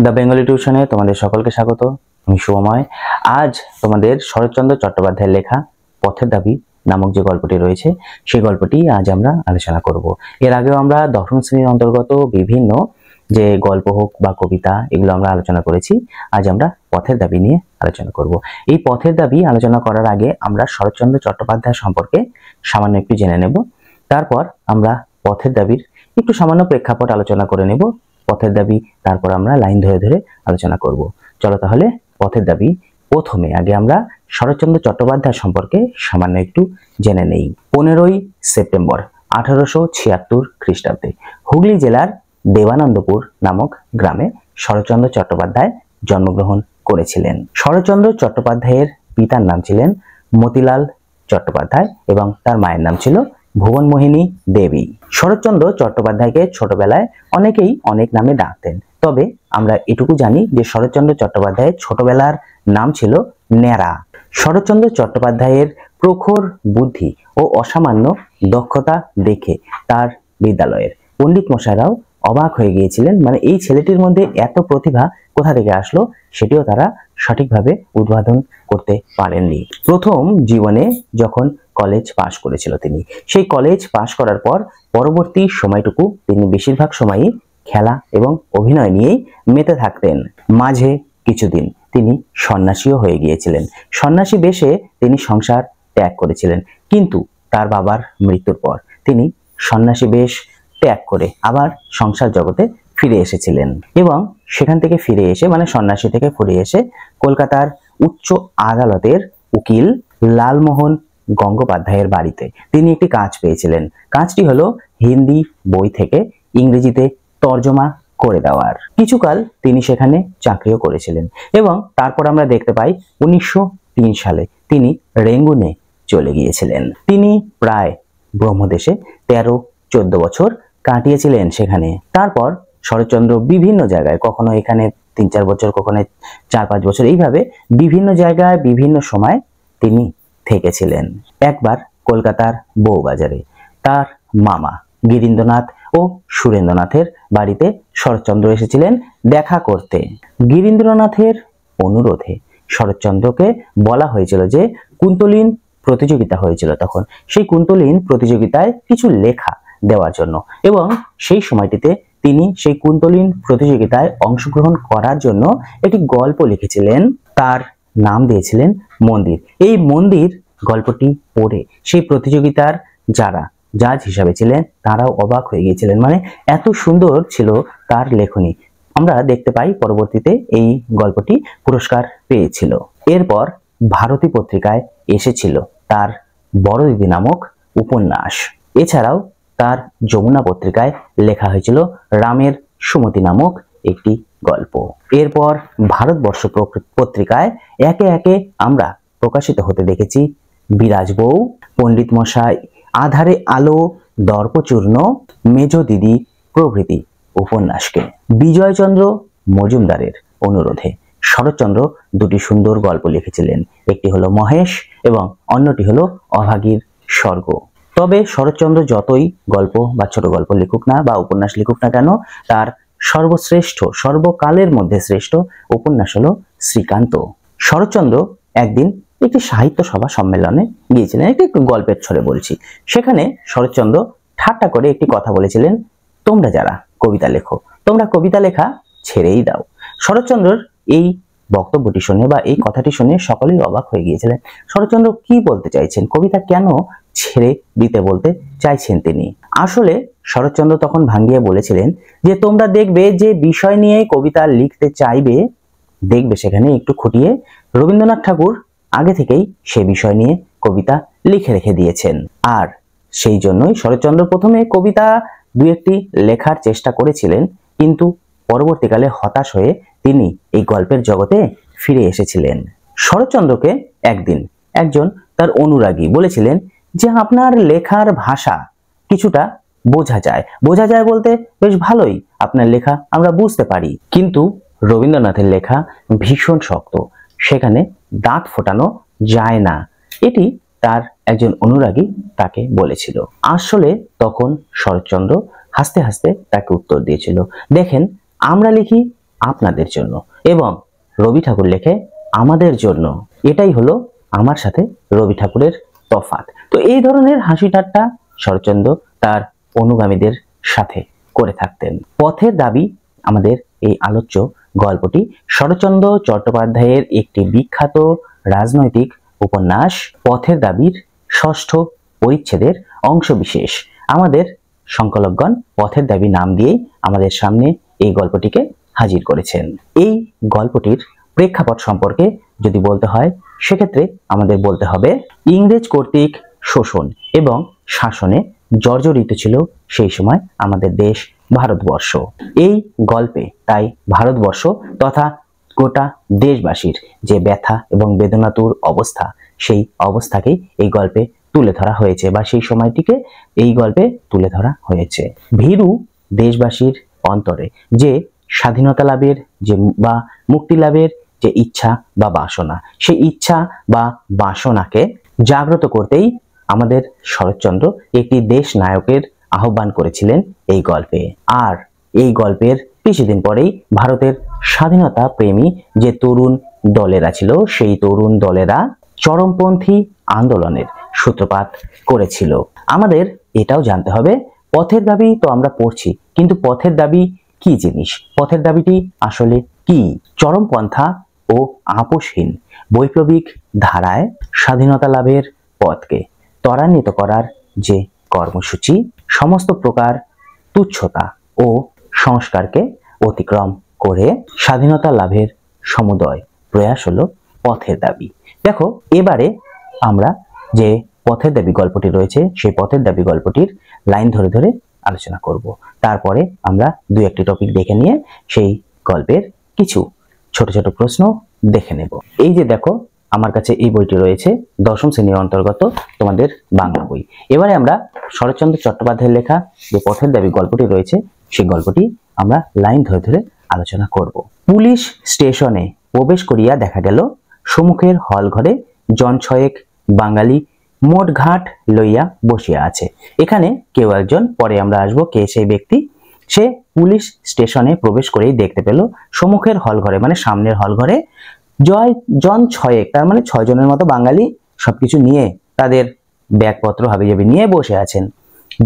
The Bengali টিউশনে তোমাদের সকলকে স্বাগত। আমি শুভময়। আজ তোমাদের শরৎচন্দ্র চট্টোপাধ্যায়ের লেখা পথের দাবি নামক যে গল্পটি রয়েছে সেই গল্পটি আজ আমরা আলোচনা করব। এর আগেও আমরা দশম শ্রেণীর অন্তর্গত বিভিন্ন যে গল্প হোক বা কবিতা এগুলো আমরা আলোচনা করেছি। আজ আমরা পথের দাবি নিয়ে আলোচনা করব। এই পথের দাবি আলোচনা করার আগে আমরা শরৎচন্দ্র চট্টোপাধ্যায় সম্পর্কে সামান্য একটু জেনে নেব। তারপর আমরা পথের দাবির একটু সামান্য প্রেক্ষাপট আলোচনা করে নেব। পথের দাবি তারপর আমরা লাইন ধরে ধরে আলোচনা করব। চলো তাহলে পথের দাবি প্রথমে আগে আমরা শরৎচন্দ্র চট্টোপাধ্যায় সম্পর্কে সামান্য একটু জেনে নেই। 15ই সেপ্টেম্বর 1876 খ্রিস্টাব্দে হুগলি জেলার দেবানন্দপুর নামক গ্রামে শরৎচন্দ্র চট্টোপাধ্যায় জন্মগ্রহণ করেছিলেন। শরৎচন্দ্র চট্টোপাধ্যায়ের পিতার নাম ছিলেন মতিলাল চট্টোপাধ্যায় এবং তার মায়ের নাম ছিল ভুবনমোহিনী দেবী। শরৎচন্দ্র চট্টোপাধ্যায়কে ছোটবেলায় অনেকেই অনেক নামে ডাকতেন, তবে আমরা এটুকু জানি যে শরৎচন্দ্র চট্টোপাধ্যায়ের ছোটবেলার নাম ছিল ন্যাড়া। শরৎচন্দ্র চট্টোপাধ্যায়ের প্রখর বুদ্ধি ও অসামান্য দক্ষতা দেখে তার বিদ্যালয়ের পণ্ডিত মশাইরাও অবাক হয়ে গিয়েছিলেন। মানে এই ছেলেটির মধ্যে এত প্রতিভা কোথা থেকে আসলো সেটিও তারা সঠিকভাবে উদ্বোধন করতে পারেননি। প্রথম জীবনে যখন কলেজ পাশ করেছিল তিনি, সেই কলেজ পাশ করার পর পরবর্তী সময়টুকু তিনি বেশিরভাগ সময়ই খেলা এবং অভিনয় নিয়েই মেতে থাকতেন। মাঝে কিছুদিন তিনি সন্ন্যাসীও হয়ে গিয়েছিলেন। সন্ন্যাসী বেশে তিনি সংসার ত্যাগ করেছিলেন, কিন্তু তার বাবার মৃত্যুর পর তিনি সন্ন্যাসী বেশ ত্যাগ করে আবার সংসার জগতে ফিরে এসেছিলেন এবং সেখান থেকে ফিরে এসে মানে সন্ন্যাসী থেকে ফিরে এসে কলকাতার উচ্চ আদালতের উকিল লালমোহন গঙ্গোপাধ্যায়ের বাড়িতে তিনি একটি কাজ পেয়েছিলেন। কাজটি হলো হিন্দি বই থেকে ইংরেজিতে তর্জমা করে দেওয়ার। কিছুকাল তিনি সেখানে চাকরিও করেছিলেন এবং তারপর আমরা দেখতে পাই 1903 সালে তিনি রেঙ্গুনে চলে গিয়েছিলেন। তিনি প্রায় ব্রহ্মদেশে 13-14 বছর কাটিয়েছিলেন সেখানে। তারপর শরৎচন্দ্র বিভিন্ন জায়গায়, কখনো এখানে 3-4 বছর, কখনো 4-5 বছর, এইভাবে বিভিন্ন জায়গায় বিভিন্ন সময় তিনি থেকেছিলেন। একবার কলকাতার বউবাজারে তার মামা গিরীন্দ্রনাথ ও সুরেন্দ্রনাথের বাড়িতে শরৎচন্দ্র এসেছিলেন দেখা করতে। গিরীন্দ্রনাথের অনুরোধে শরৎচন্দ্রকে বলা হয়েছিল যে কুন্তলীন প্রতিযোগিতা হয়েছিল তখন, সেই কুন্তলীন প্রতিযোগিতায় কিছু লেখা দেওয়ার জন্য, এবং সেই সময়টিতে তিনি সেই কুন্তলীন প্রতিযোগিতায় অংশগ্রহণ করার জন্য একটি গল্প লিখেছিলেন। তার নাম দিয়েছিলেন মন্দির। এই মন্দির গল্পটি পড়ে সেই প্রতিযোগিতার যারা জাজ হিসাবে ছিলেন তারাও অবাক হয়ে গিয়েছিলেন। মানে এত সুন্দর ছিল তার লেখনী। আমরা দেখতে পাই পরবর্তীতে এই গল্পটি পুরস্কার পেয়েছিল। এরপর ভারতী পত্রিকায় এসেছিল তার বড় দিদি নামক উপন্যাস। এছাড়াও তার যমুনা পত্রিকায় লেখা হয়েছিল রামের সুমতি নামক একটি গল্প। এরপর ভারতবর্ষ পত্রিকায় একে একে আমরা প্রকাশিত হতে দেখেছি বিরাজ বউ, পণ্ডিত মশাই, আধারে আলো, দর্পচূর্ণ, মেজ দিদি প্রভৃতি উপন্যাসকে। বিজয়চন্দ্র মজুমদারের অনুরোধে শরৎচন্দ্র দুটি সুন্দর গল্প লিখেছিলেন। একটি হলো মহেশ এবং অন্যটি হলো অভাগীর স্বর্গ। তবে শরৎচন্দ্র যতই গল্প বা ছোট গল্প লিখুক না বা উপন্যাস লিখুক না কেন, তার সর্বশ্রেষ্ঠ, সর্বকালের মধ্যে শ্রেষ্ঠ উপন্যাস হলো শ্রীকান্ত। শরৎচন্দ্র একদিন একটি সাহিত্য সভা সম্মেলনে গিয়েছিলেন। একটি গল্পের ছড়ে বলছি। সেখানে শরৎচন্দ্র ঠাট্টা করে একটি কথা বলেছিলেন, তোমরা যারা কবিতা লেখো, তোমরা কবিতা লেখা ছেড়েই দাও। শরৎচন্দ্রর এই বক্তব্যটি শুনে বা এই কথাটি শুনে সকলেই অবাক হয়ে গিয়েছিলেন। শরৎচন্দ্র কি বলতে চাইছেন, কবিতা কেন ছেড়ে দিতে বলতে চাইছেন তিনি? আসলে শরৎচন্দ্র তখন ভাঙ্গিয়ে বলেছিলেন যে তোমরা দেখবে যে বিষয় নিয়ে কবিতা লিখতে চাইবে, দেখবে সেখানে একটু খুঁটিয়ে রবীন্দ্রনাথ ঠাকুর আগে থেকেই সে বিষয় নিয়ে কবিতা লিখে রেখে দিয়েছেন। আর সেই জন্যই শরৎচন্দ্র প্রথমে কবিতা দু একটি লেখার চেষ্টা করেছিলেন, কিন্তু পরবর্তীকালে হতাশ হয়ে তিনি এই গল্পের জগতে ফিরে এসেছিলেন। শরৎচন্দ্রকে একদিন একজন তার অনুরাগী বলেছিলেন যে আপনার লেখার ভাষা কিছুটা বোঝা যায় বলতে বেশ ভালোই, আপনার লেখা আমরা বুঝতে পারি, কিন্তু রবীন্দ্রনাথের লেখা ভীষণ শক্ত, সেখানে দাঁত ফোটানো যায় না। এটি তার একজন অনুরাগী তাকে বলেছিল। আসলে তখন শরৎচন্দ্র হাসতে হাসতে তাকে উত্তর দিয়েছিল, দেখেন আমরা লিখি আপনাদের জন্য, এবং রবি ঠাকুর লেখে আমাদের জন্য। এটাই হলো আমার সাথে রবি ঠাকুরের তফাৎ। তো এই ধরনের হাসি ঠাট্টা শরৎচন্দ্র তার অনুগামীদের সাথে করে থাকতেন। পথের দাবি আমাদের এই আলোচ্য গল্পটি শরৎচন্দ্র চট্টোপাধ্যায়ের একটি বিখ্যাত রাজনৈতিক উপন্যাস পথের দাবির ষষ্ঠ পরিচ্ছেদের অংশবিশেষ। আমাদের সংকলকগণ পথের দাবি নাম দিয়েই আমাদের সামনে এই গল্পটিকে হাজির করেছেন। এই গল্পটির প্রেক্ষাপট সম্পর্কে যদি বলতে হয়, সেক্ষেত্রে আমাদের বলতে হবে ইংরেজ কর্তৃক শোষণ এবং শাসনে জর্জরিত ছিল সেই সময় আমাদের দেশ ভারতবর্ষ। এই গল্পে তাই ভারতবর্ষ তথা গোটা দেশবাসীর যে ব্যথা এবং বেদনাতুর অবস্থা, সেই অবস্থাকেই এই গল্পে তুলে ধরা হয়েছে, বা সেই সময়টিকে এই গল্পে তুলে ধরা হয়েছে। ভীরু দেশবাসীর অন্তরে যে স্বাধীনতা লাভের যে বা মুক্তি লাভের যে ইচ্ছা বা বাসনা, সেই ইচ্ছা বা বাসনাকে জাগ্রত করতেই আমাদের শরৎচন্দ্র একটি দেশ নায়কের আহ্বান করেছিলেন এই গল্পে। আর এই গল্পের কিছুদিন পরেই ভারতের স্বাধীনতা প্রেমী যে তরুণ দলেরা ছিল, সেই তরুণ দলেরা চরমপন্থী আন্দোলনের সূত্রপাত করেছিল। আমাদের এটাও জানতে হবে, পথের দাবি তো আমরা পড়ছি, কিন্তু পথের দাবি কি জিনিস, পথের দাবিটি আসলে কি? চরমপন্থা ও আপোষহীন বৈপ্লবিক ধারায় স্বাধীনতা লাভের পথকে ত্বরান্বিত করার যে কর্মসূচি, সমস্ত প্রকার তুচ্ছতা ও সংস্কারকে অতিক্রম করে স্বাধীনতা লাভের সমুদয় প্রয়াস হলো পথের দাবি। দেখো, এবারে আমরা যে পথের দাবি গল্পটি রয়েছে, সেই পথের দাবি গল্পটির লাইন ধরে ধরে আলোচনা করব। তারপরে আমরা দুই একটি টপিক দেখে নিয়ে সেই গল্পের কিছু ছোট ছোট প্রশ্ন দেখে নেব। এই যে দেখো, আমার কাছে এই বইটি রয়েছে, দশম শ্রেণীর অন্তর্গত তোমাদের বাংলা বই। এবারে আমরা শরৎচন্দ্র চট্টোপাধ্যায়ের লেখা যে পথের দাবি গল্পটি রয়েছে, সেই গল্পটি আমরা লাইন ধরে ধরে আলোচনা করব। পুলিশ স্টেশনে প্রবেশ করিয়া দেখা গেল সম্মুখের হল ঘরে জন ছয়েক বাঙালি মোট ঘাট লইয়া বসিয়া আছে। এখানে কেউ একজন, পরে আমরা আসবো কে সেই ব্যক্তি, সে পুলিশ স্টেশনে প্রবেশ করেই দেখতে পেল সম্মুখের হল ঘরে, মানে সামনের হল ঘরে জন ছয়েক, তার মানে 6 জনের মতো বাঙালি সবকিছু নিয়ে, তাদের ব্যাগপত্র হাবিজাবি নিয়ে বসে আছেন।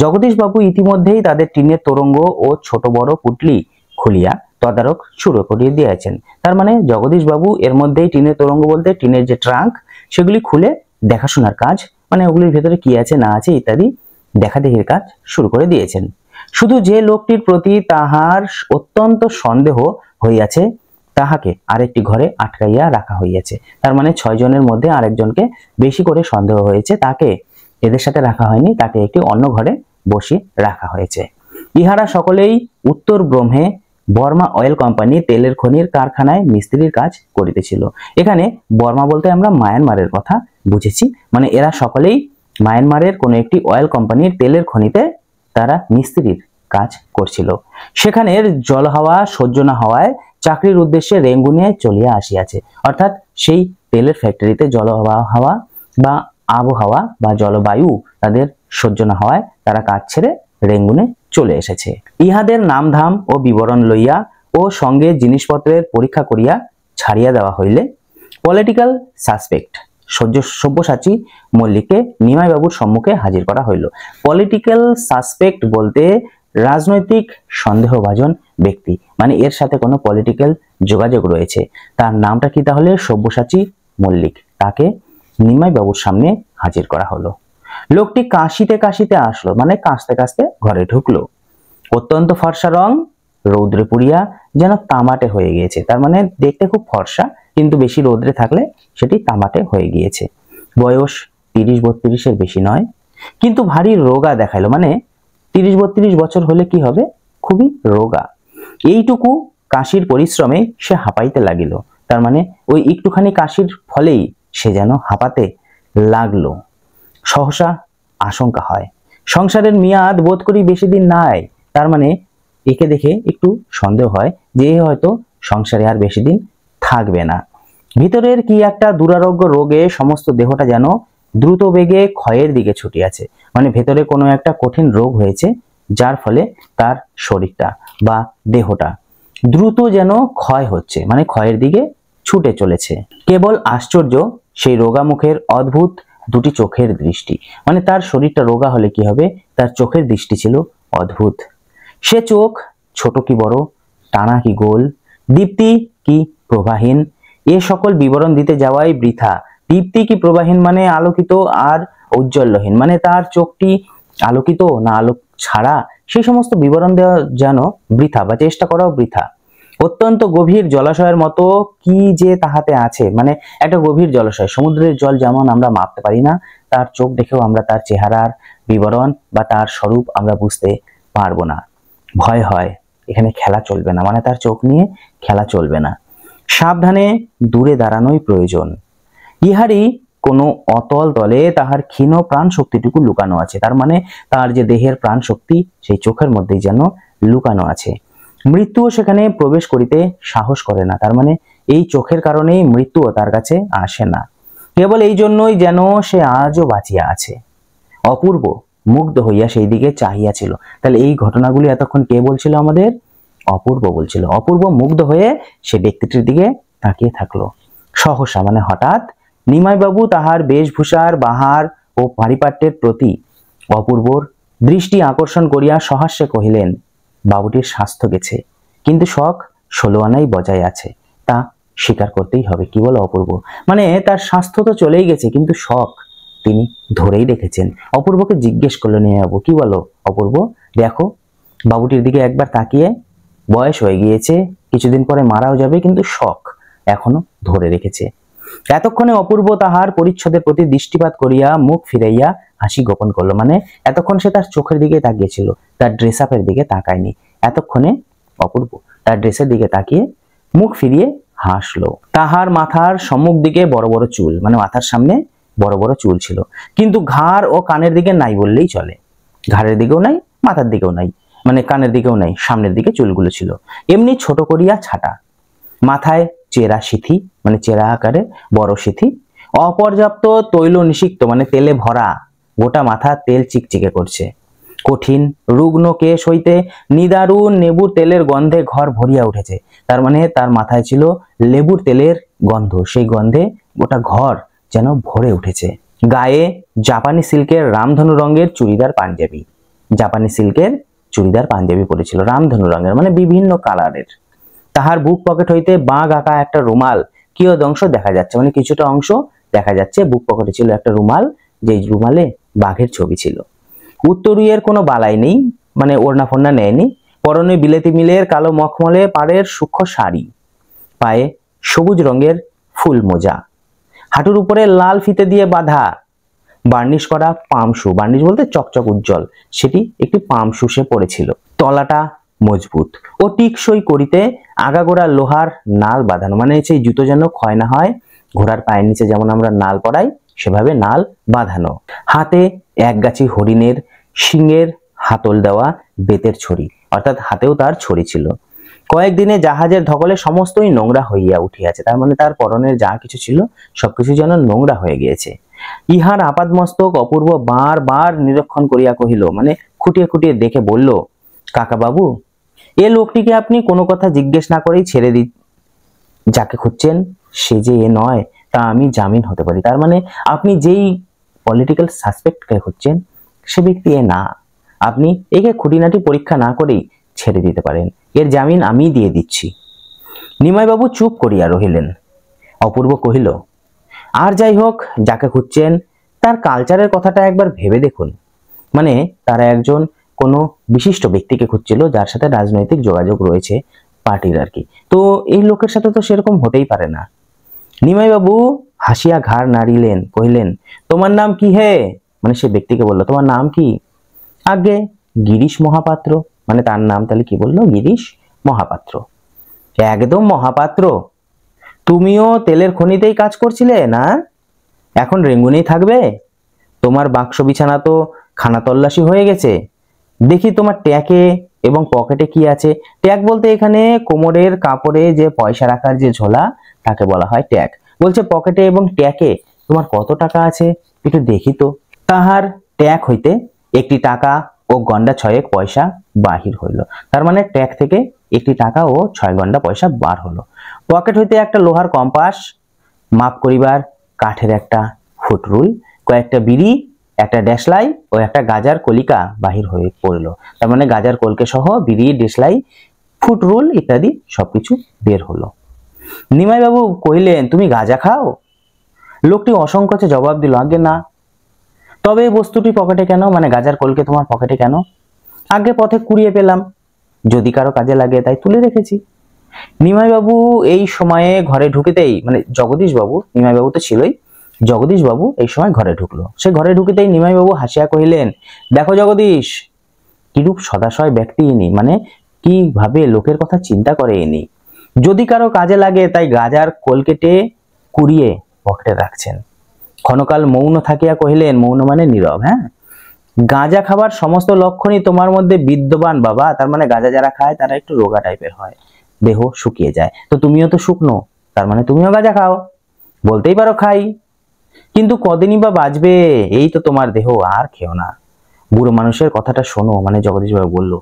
জগদীশ বাবু ইতিমধ্যেই তাদের টিনের তোরঙ্গ ও ছোট বড় পুটলি খুলিয়া তদারক শুরু করিয়ে দিয়েছেন। তার মানে জগদীশ বাবু এর মধ্যেই টিনের তোরঙ্গ বলতে টিনের যে ট্রাঙ্ক, সেগুলি খুলে দেখাশোনার কাজ, মানে ওগুলির ভেতরে কি আছে না আছে ইত্যাদি দেখাদেখির কাজ শুরু করে দিয়েছেন। শুধু যে লোকটির প্রতি তাহার অত্যন্ত সন্দেহ হইয়াছে, তাহাকে আরেকটি ঘরে আটকাইয়া রাখা হইয়াছে। তার মানে 6 জনের মধ্যে আরেকজনকে বেশি করে সন্দেহ হয়েছে, তাকে এদের সাথে রাখা হয়নি, তাকে একটি অন্য ঘরে বসিয়ে রাখা হয়েছে। ইহারা সকলেই উত্তর ব্রহ্মে বর্মা অয়েল কোম্পানি তেলের খনির কারখানায় মিস্ত্রির কাজ করিতেছিল। এখানে বর্মা বলতে আমরা মায়ানমারের কথা বুঝেছি, মানে এরা সকলেই মায়ানমারের কোনো একটি অয়েল কোম্পানির তেলের খনিতে তারা মিস্ত্রির কাজ করছিল। সেখানের জল হাওয়া সহ্য না হওয়ায় চাকরির উদ্দেশ্যে রেঙ্গুনে চলিয়া আসিয়াছে। অর্থাৎ সেই তেলের ফ্যাক্টরিতে জল হাওয়া বা আবহাওয়া বা জলবায়ু তাদের সহ্য না হওয়ায় তারা কাজ ছেড়ে রেঙ্গুনে চলে এসেছে। ইহাদের নামধাম ও বিবরণ লইয়া ও সঙ্গে জিনিসপত্রের পরীক্ষা করিয়া ছাড়িয়া দেওয়া হইলে পলিটিক্যাল সাসপেক্ট সব্যসাচী মল্লিককে নিমাইবাবুর সম্মুখে হাজির করা হইল। পলিটিক্যাল সাসপেক্ট বলতে রাজনৈতিক সন্দেহভাজন ব্যক্তি, মানে এর সাথে কোনো পলিটিক্যাল যোগাযোগ রয়েছে। তার নামটা কি তাহলে? সব্যসাচী মল্লিক। তাকে নিমাইবাবুর সামনে হাজির করা হলো। লোকটি কাশিতে কাশিতে আসলো, মানে কাশতে কাশতে ঘরে ঢুকলো। অত্যন্ত ফর্সা রং, রৌদ্রে পুড়িয়া যেন তামাটে হয়ে গিয়েছে। তার মানে দেখতে খুব ফর্সা, কিন্তু বেশি রৌদ্রে থাকলে সেটি তামাটে হয়ে গিয়েছে। বয়স 30-32-এর বেশি নয়, কিন্তু ভারী রোগা দেখাইলো। মানে 30-32 বছর হলে কি হবে? খুবই রোগা। এইটুকু কাশির পরিশ্রমে সে হাঁপাইতে লাগিল। তার মানে ওই একটুখানি কাশির ফলেই সে যেন হাঁপাতে লাগলো। সহসা আশঙ্কা হয়, সংসারের মেয়াদ বোধ করি বেশি দিন নাই। তার মানে একে দেখে একটু সন্দেহ হয় যে হয়তো সংসারে আর বেশি দিন থাকবে না। ভিতরের কি একটা দুরারোগ্য রোগে সমস্ত দেহটা যেন দ্রুত বেগে ক্ষয়ের দিকে ছুটিয়াছে। মানে ভেতরে কোনো একটা কঠিন রোগ হয়েছে, যার ফলে তার শরীরটা বা দেহটা দ্রুত যেন ক্ষয় হচ্ছে, মানে ক্ষয়ের দিকে ছুটে চলেছে। কেবল আশ্চর্য সেই রোগা মুখের অদ্ভুত দুটি চোখের দৃষ্টি, মানে তার শরীরটা রোগা হলে কি হবে, তার চোখের দৃষ্টি ছিল অদ্ভুত। সে চোখ ছোট কি বড়, টানা কি গোল, দীপ্তি কি প্রবাহীন, এ সকল বিবরণ দিতে যাওয়াই বৃথা। দীপ্তি কি প্রবাহীন মানে আলোকিত আর ঔজ্জ্বল্যহীন, মানে তার চোখটি আলোকিত না আলোক ছাড়া, সেই সমস্ত বিবরণ দেওয়া যেন বৃথা বা চেষ্টা করাও বৃথা। অত্যন্ত গভীর জলাশয়ের মতো কি যে তাহাতে আছে, মানে একটা গভীর জলাশয়, সমুদ্রের জল যেমন আমরা মাপতে পারি না, তার চোখ দেখেও আমরা তার চেহারার বিবরণ বা তার স্বরূপ আমরা বুঝতে পারবো না। ভয় হয়, এখানে খেলা চলবে না, মানে তার চোখ নিয়ে খেলা চলবে না। সাবধানে দূরে দাঁড়ানোই প্রয়োজন। ইহারই কোনো অতল তলে তাহার ক্ষীণ প্রাণ শক্তিটুকু লুকানো আছে, তার মানে তার যে দেহের প্রাণ শক্তি সেই চোখের মধ্যেই যেন লুকানো আছে। মৃত্যুও সেখানে প্রবেশ করিতে সাহস করে না, তার মানে এই চোখের কারণেই মৃত্যুও তার কাছে আসে না। কেবল এই জন্যই যেন সে আজও বাঁচিয়া আছে। অপূর্ব মুগ্ধ হইয়া সেই দিকে চাহিয়াছিল। তাহলে এই ঘটনাগুলি এতক্ষণ কে বলছিল আমাদের? অপূর্ব বলছিল। অপূর্ব মুগ্ধ হয়ে সে ব্যক্তিটির দিকে তাকিয়ে থাকলো। সহসা মানে হঠাৎ নিমাইবাবু তাহার বেশভূষার বাহার ও পারিপাট্যের প্রতি অপূর্বর দৃষ্টি আকর্ষণ করিয়া সহাস্যে কহিলেন, বাবুটির স্বাস্থ্য গেছে, কিন্তু শখ 16 আনাই বজায় আছে, তা স্বীকার করতেই হবে। কি বলো অপূর্ব? মানে তার স্বাস্থ্য তো চলেই গেছে, কিন্তু শখ তিনি ধরেই রেখেছেন। অপূর্বকে জিজ্ঞেস করলো নিমাইবাবু, কি বলো অপূর্ব, দেখো বাবুটির দিকে একবার তাকিয়ে, বয়স হয়ে গিয়েছে, কিছুদিন পরে মারাও যাবে, কিন্তু শখ এখনো ধরে রেখেছে। এতক্ষণে অপূর্ব তাহার পরিচ্ছদের প্রতি দৃষ্টিপাত করিয়া মুখ ফিরাইয়া হাসি গোপন করলো, মানে এতক্ষণ সে তার চোখের দিকে তাকিয়েছিল, তার ড্রেস আপের দিকে তাকায়নি। এতক্ষণে অপূর্ব তার ড্রেসের দিকে তাকিয়ে মুখ ফিরিয়ে হাসলো। তাহার মাথার সম্মুখ দিকে বড় বড় চুল, মানে মাথার সামনে বড় বড় চুল ছিল, কিন্তু ঘাড় ও কানের দিকে নাই বললেই চলে। ঘাড়ের দিকেও নাই, মাথার দিকেও নাই, মানে কানের দিকেও নাই, সামনের দিকে চুলগুলো ছিল এমনি ছোট করিয়া ছাটা। মাথায় চেরা সিথি, মানে চেরা আকারে বড় সিথি, অপর্যাপ্ত তৈল নিষিক্ত, মানে তেলে ভরা, গোটা মাথা তেল চিকচিকে করছে। কঠিন রুগ্ন কেশ হইতে নিদারুণ লেবুর তেলের গন্ধে ঘর ভরিয়া উঠেছে, তার মানে তার মাথায় ছিল লেবুর তেলের গন্ধ, সেই গন্ধে গোটা ঘর যেন ভরে উঠেছে। গায়ে জাপানি সিল্কের রামধনু রঙের চুড়িদার পাঞ্জাবি, জাপানি সিল্কের চুড়িদার পাঞ্জাবি পরেছিল, রামধনু রঙের, মানে বিভিন্ন কালারের। তাহার বুক পকেট হইতে বাঘ আঁকা একটা রুমাল কিয়দ অংশ দেখা যাচ্ছে, মানে কিছুটা অংশ দেখা যাচ্ছে। বুক পকেটে ছিল একটা রুমাল, যে রুমালে বাঘের ছবি ছিল। উত্তরীয়ের কোনো বালাই নেই, মানে ওড়না ফোড়না নেয়নি। পরনে বিলেতি মিলের কালো মখমলে পাড়ের সূক্ষ্ম শাড়ি, পায়ে সবুজ রঙের ফুল মোজা, হাঁটুর উপরে লাল ফিতে দিয়ে বাঁধা বার্নিশ করা পাম শু, বার্নিশ বলতে চকচক উজ্জ্বল, সেটি একটি পাম শু সে পরেছিল। তলাটা মজবুত ও টিকসই করিতে আগাগোড়া লোহার নাল বাঁধানো, মানে সেই জুতো যেন ক্ষয় না হয়, ঘোড়ার পায়ের নিচে যেমন আমরা নাল পরাই সেভাবে নাল বাঁধানো। হাতে একগাছি হরিণের শিঙের হাতল দেওয়া বেতের ছড়ি, অর্থাৎ হাতেও তার ছড়ি ছিল। কয়েকদিনে জাহাজের ধকলে সমস্তই নোংরা হইয়া উঠিয়াছে, তার মানে তার পরনের যা কিছু ছিল সবকিছু যেন নোংরা হয়ে গিয়েছে। ইহার আপাদমস্তক অপূর্ব বার বার নিরীক্ষণ করিয়া কহিল, মানে খুঁটিয়ে খুঁটিয়ে দেখে বলল, কাকা বাবু, এ লোকটিকে আপনি কোনো কথা জিজ্ঞেস না করেই ছেড়ে দিন, যাকে খুঁজছেন সে যে এ নয় তা আমি জামিন হতে পারি। তার মানে আপনি যেই পলিটিক্যাল সাসপেক্টকে খুঁজছেন সে ব্যক্তি এ না, আপনি একে খুঁটিনাটি পরীক্ষা না করেই ছেড়ে দিতে পারেন, এর জামিন আমি দিয়ে দিচ্ছি। নিমাইবাবু চুপ করিয়া রহিলেন। অপূর্ব কহিল, আর যাই হোক, যাকে খুঁজছেন তার কালচারের কথাটা একবার ভেবে দেখুন, মানে তারা একজন কোনো বিশিষ্ট ব্যক্তিকে খুঁজছিল যার সাথে রাজনৈতিক যোগাযোগ রয়েছে পার্টির আর কি, তো এই লোকের সাথে তো সেরকম হতেই পারে না। নিমাইবাবু হাসিয়া ঘাড় নাড়িলেন, কহিলেন, তোমার নাম কি হে? মানে সে ব্যক্তিকে বলল, তোমার নাম কি? আগে গিরিশ মহাপাত্র, মানে তার নাম তাহলে কি বললো? গিরিশ মহাপাত্র। একদম মহাপাত্র, তুমিও তেলের খনিতেই কাজ করছিলে না? এখন রেঙ্গুনেই থাকবে? তোমার বাক্স বিছানা তো খানা তল্লাশি হয়ে গেছে, দেখি তোমার ট্যাকে এবং পকেটে কি আছে। ট্যাগ বলতে এখানে কোমরের কাপড়ে যে পয়সা রাখার যে ঝোলা তাকে বলা হয় ট্যাগ। বলছে পকেটে এবং ট্যাকে তোমার কত টাকা আছে একটু দেখি তো। তাহার ট্যাগ হইতে একটি টাকা ও গন্ডা 6 পয়সা বাহির হইল, তার মানে ট্যাগ থেকে একটি টাকা ও 6 গন্ডা পয়সা বার হলো। পকেট হইতে একটা লোহার কম্পাস, মাপ করিবার কাঠের একটা ফুটরুল, কয়েকটা বিড়ি, একটা ডেসলাই ও একটা গাজার কলিকা বাহির হয়ে পড়লো। তার মানে গাজার কলকে সহ বিড়ি, ডেসলাই, ফুটরুল ইত্যাদি সবকিছু বের হলো। নিমাইবাবু কহিলেন, তুমি গাঁজা খাও? লোকটি অসংকোচে জবাব দিল, আগে না। তবে এই বস্তুটি পকেটে কেন, মানে গাজার কলকে তোমার পকেটে কেন? আগে পথে কুড়িয়ে পেলাম, যদি কারো কাজে লাগে তাই তুলে রেখেছি। নিমাইবাবু এই সময়ে ঘরে ঢুকিতেই, মানে জগদীশ বাবু, নিমাইবাবু তো ছিলই, জগদীশ বাবু এই সময় ঘরে ঢুকলো। সে ঘরে ঢুকিতেই নিমাইবাবু হাসিয়া কহিলেন, দেখো জগদীশ, কিরূপ সদাশয় ব্যক্তি ইনি, মানে কিভাবে লোকের কথা চিন্তা করে ইনি। যদি কারো কাজে লাগে তাই গাজার কলকেটে কুড়িয়ে পকেটে রাখছেন। ক্ষণকাল মৌন থাকিয়া কহিলেন, মৌন মানে নীরব, হ্যাঁ, গাঁজা খাবার সমস্ত লক্ষণই তোমার মধ্যে বিদ্যমান বাবা। তার মানে গাঁজা যারা খায় তারা একটু রোগা টাইপের হয়, দেহ শুকিয়ে যায়। তো তুমিও তো শুকনো, তার মানে তুমিও গাঁজা খাও। বলতেই পারো খাই, কিন্তু কদিনই বা বাঁচবে, এই তো তোমার দেহ, আর খেও না। বুড়ো মানুষের কথাটা শোনো, মানে জগদীশ বাবু বললো,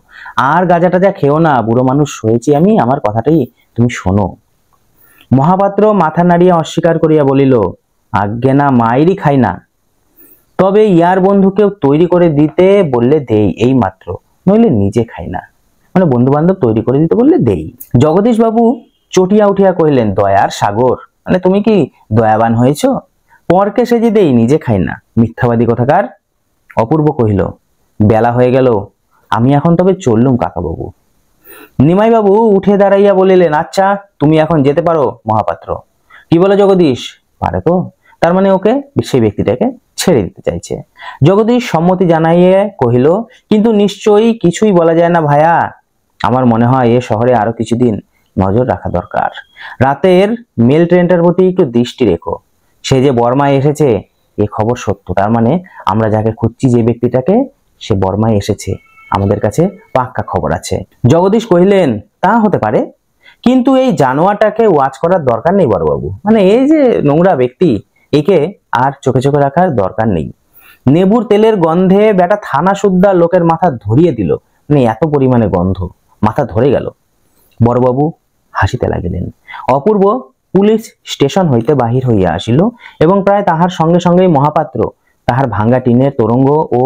আর গাঁজাটা যা খেও না, বুড়ো মানুষ হয়েছি আমি, আমার কথাটাই তুমি শোনো। মহাপাত্র মাথা নাড়িয়া অস্বীকার করিয়া বলিল, আজ্ঞে না, মায়েরই খাই না, তবে ইয়ার বন্ধুকেও তৈরি করে দিতে বললে দেই, এই মাত্র, নইলে নিজে খাই না। মানে বন্ধু বান্ধব তৈরি করে দিতে বললে দেই। জগদীশ বাবু চটিয়া উঠিয়া কহিলেন, দয়ার সাগর, মানে তুমি কি দয়াবান হয়েছ? পরকে সেজে দেই, নিজে খাই না, মিথ্যাবাদী কোথাকার। অপূর্ব কহিল, বেলা হয়ে গেল, আমি এখন তবে চললুম কাকাবাবু। নিমাইবাবু উঠে দাঁড়াইয়া বলিলেন, আচ্ছা তুমি এখন যেতে পারো মহাপাত্র। কি বলে জগদীশ? পারে তো, তার মানে ওকে, সেই ব্যক্তিটাকে ছেড়ে দিতে চাইছে। জগদীশ সম্মতি জানাইয়ে কহিল, কিন্তু নিশ্চয়ই কিছুই বলা যায় না ভায়া, আমার মনে হয় এ শহরে আরো কিছুদিন নজর রাখা দরকার। রাতের মেল ট্রেনটার প্রতি একটু দৃষ্টি রেখো, সে যে বর্মায় এসেছে এ খবর সত্য, তার মানে আমরা যাকে খুঁজছি, যে ব্যক্তিটাকে, সে বর্মায় এসেছে, আমাদের কাছে পাক্কা খবর আছে। জগদীশ কহিলেন, তা হতে পারে, কিন্তু এই জানোয়ারটাকে ওয়াচ করার দরকার নেই বড়বাবু, মানে এই যে নোংরা ব্যক্তি, একে আর চোখে চোখে রাখার দরকার নেই। নেবুর তেলের গন্ধে বেটা থানা সুদ্ধা লোকের মাথা ধরিয়ে দিল, মানে এত পরিমাণে গন্ধ, মাথা ধরে গেল। বড়বাবু হাসিতে লাগিলেন। অপূর্ব পুলিশ স্টেশন হইতে বাহির হইয়া আসিল এবং প্রায় তাহার সঙ্গে সঙ্গেই মহাপাত্র তাহার ভাঙ্গা টিনের তোরঙ্গ ও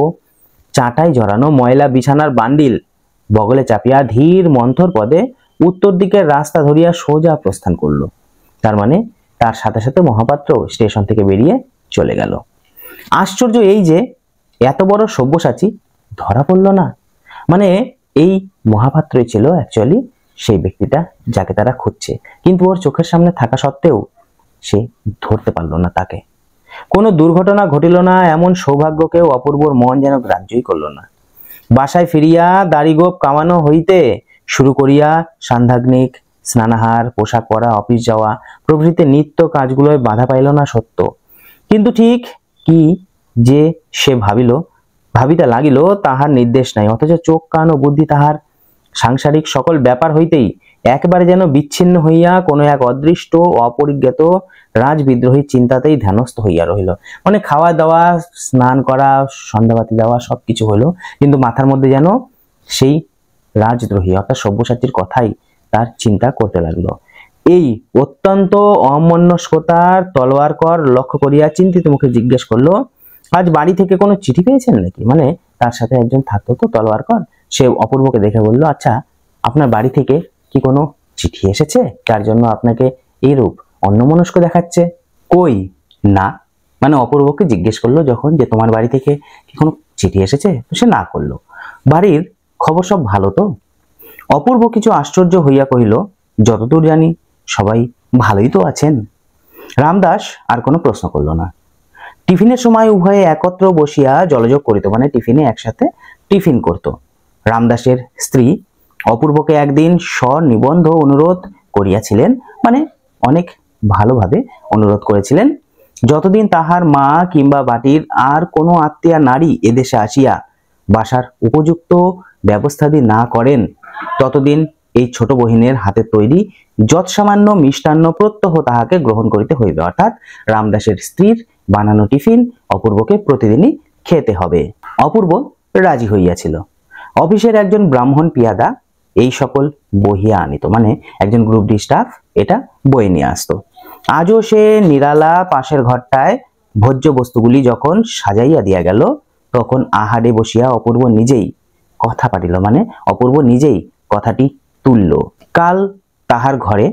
চাটাই জড়ানো ময়লা বিছানার বান্ডিল বগলে চাপিয়া ধীর মন্থর পদে উত্তর দিকের রাস্তা ধরিয়া সোজা প্রস্থান করল। তার মানে তার সাথে সাথে মহাপাত্র স্টেশন থেকে বেরিয়ে চলে গেল। আশ্চর্য এই যে এত বড় সব্যসাচী ধরা পড়ল না, মানে এই মহাপাত্রই ছিল অ্যাকচুয়ালি সেই ব্যক্তিটা যাকে তারা খুঁজছে, কিন্তু ওর চোখের সামনে থাকা সত্ত্বেও সে ধরতে পারলো না তাকে। কোনো দুর্ঘটনা ঘটিল না এমন সৌভাগ্যকেও অপূর্বর মন যেন গ্রাহ্যই করল না। বাসায় ফিরিয়া দাড়িগোপ কামানো হইতে শুরু করিয়া সান্ধ্যাগ্নিক, স্নানাহার, পোশাক পরা, অফিস যাওয়া প্রভৃতি নিত্য কাজগুলোয় বাধা পাইল না সত্য, কিন্তু ঠিক কি যে সে ভাবিতে লাগিল তাহার নির্দেশ নাই, অথচ চোখ কান ও বুদ্ধি তাহার সাংসারিক সকল ব্যাপার হইতেই একেবারে যেন বিচ্ছিন্ন হইয়া কোনো এক অদৃষ্ট অপরিজ্ঞাত রাজবিদ্রোহী চিন্তাতেই ধ্যানস্থ হইয়া রহিল। মানে খাওয়া দাওয়া, স্নান করা, সন্ধ্যাবাতি দেওয়া সবকিছু হলো, কিন্তু মাথার মধ্যে যেন সেই রাজদ্রোহী অর্থাৎ সব্যসাচীর কথাই তার চিন্তা করতে লাগলো। এই অত্যন্ত অমনস্কতার তলোয়ার কর লক্ষ্য করিয়া চিন্তিত মুখে জিজ্ঞেস করলো, আজ বাড়ি থেকে কোনো চিঠি পেয়েছেন নাকি? মানে তার সাথে একজন থাকতো তো তলোয়ার কর, সে অপূর্বকে দেখে বলল, আচ্ছা আপনার বাড়ি থেকে কি কোনো চিঠি এসেছে, তার জন্য আপনাকে এইরূপ অন্যমনস্ক দেখাচ্ছে? কই না, মানে অপূর্বকে জিজ্ঞেস করলো যখন, যে তোমার বাড়ি থেকে কি কোনো চিঠি এসেছে? তো সে না করলো। বাড়ির খবর সব ভালো তো? অপূর্ব কিছু আশ্চর্য হইয়া কহিল, যতদূর জানি সবাই ভালোই তো আছেন। রামদাস আর কোনো প্রশ্ন করলো না। টিফিনের সময় উভয়ে একত্র বসিয়া জলযোগ করিত, মানে টিফিনে একসাথে টিফিন করত। রামদাসের স্ত্রী অপূর্বকে একদিন স্বনিবন্ধ অনুরোধ করিয়াছিলেন, মানে অনেক ভালোভাবে অনুরোধ করেছিলেন, যতদিন তাহার মা কিংবা বাটির আর কোনো আত্মীয়া নারী এদেশে আসিয়া বাসার উপযুক্ত ব্যবস্থাদি না করেন, ততদিন এই ছোট বহিনের হাতে তৈরি যৎসামান্য মিষ্টান্ন প্রত্যহ তাহাকে গ্রহণ করিতে হইবে, অর্থাৎ রামদাসের স্ত্রীর বানানো টিফিন অপূর্বকে প্রতিদিনই খেতে হবে। অপূর্ব রাজি হইয়াছিল। অফিসের একজন ব্রাহ্মণ পিয়াদা এই সকল বহিয়া আনিত, মানে একজন গ্রুপ ডি স্টাফ এটা বয়ে নিয়ে আসতো। আজও সে নিরালা পাশের ঘরটায় ভোজ্য বস্তুগুলি যখন সাজাইয়া দিয়া গেল, তখন আহারে বসিয়া অপূর্ব নিজেই কথা পাঠিল, মানে অপূর্ব নিজেই কথাটি তুলল। কাল তাহার ঘরে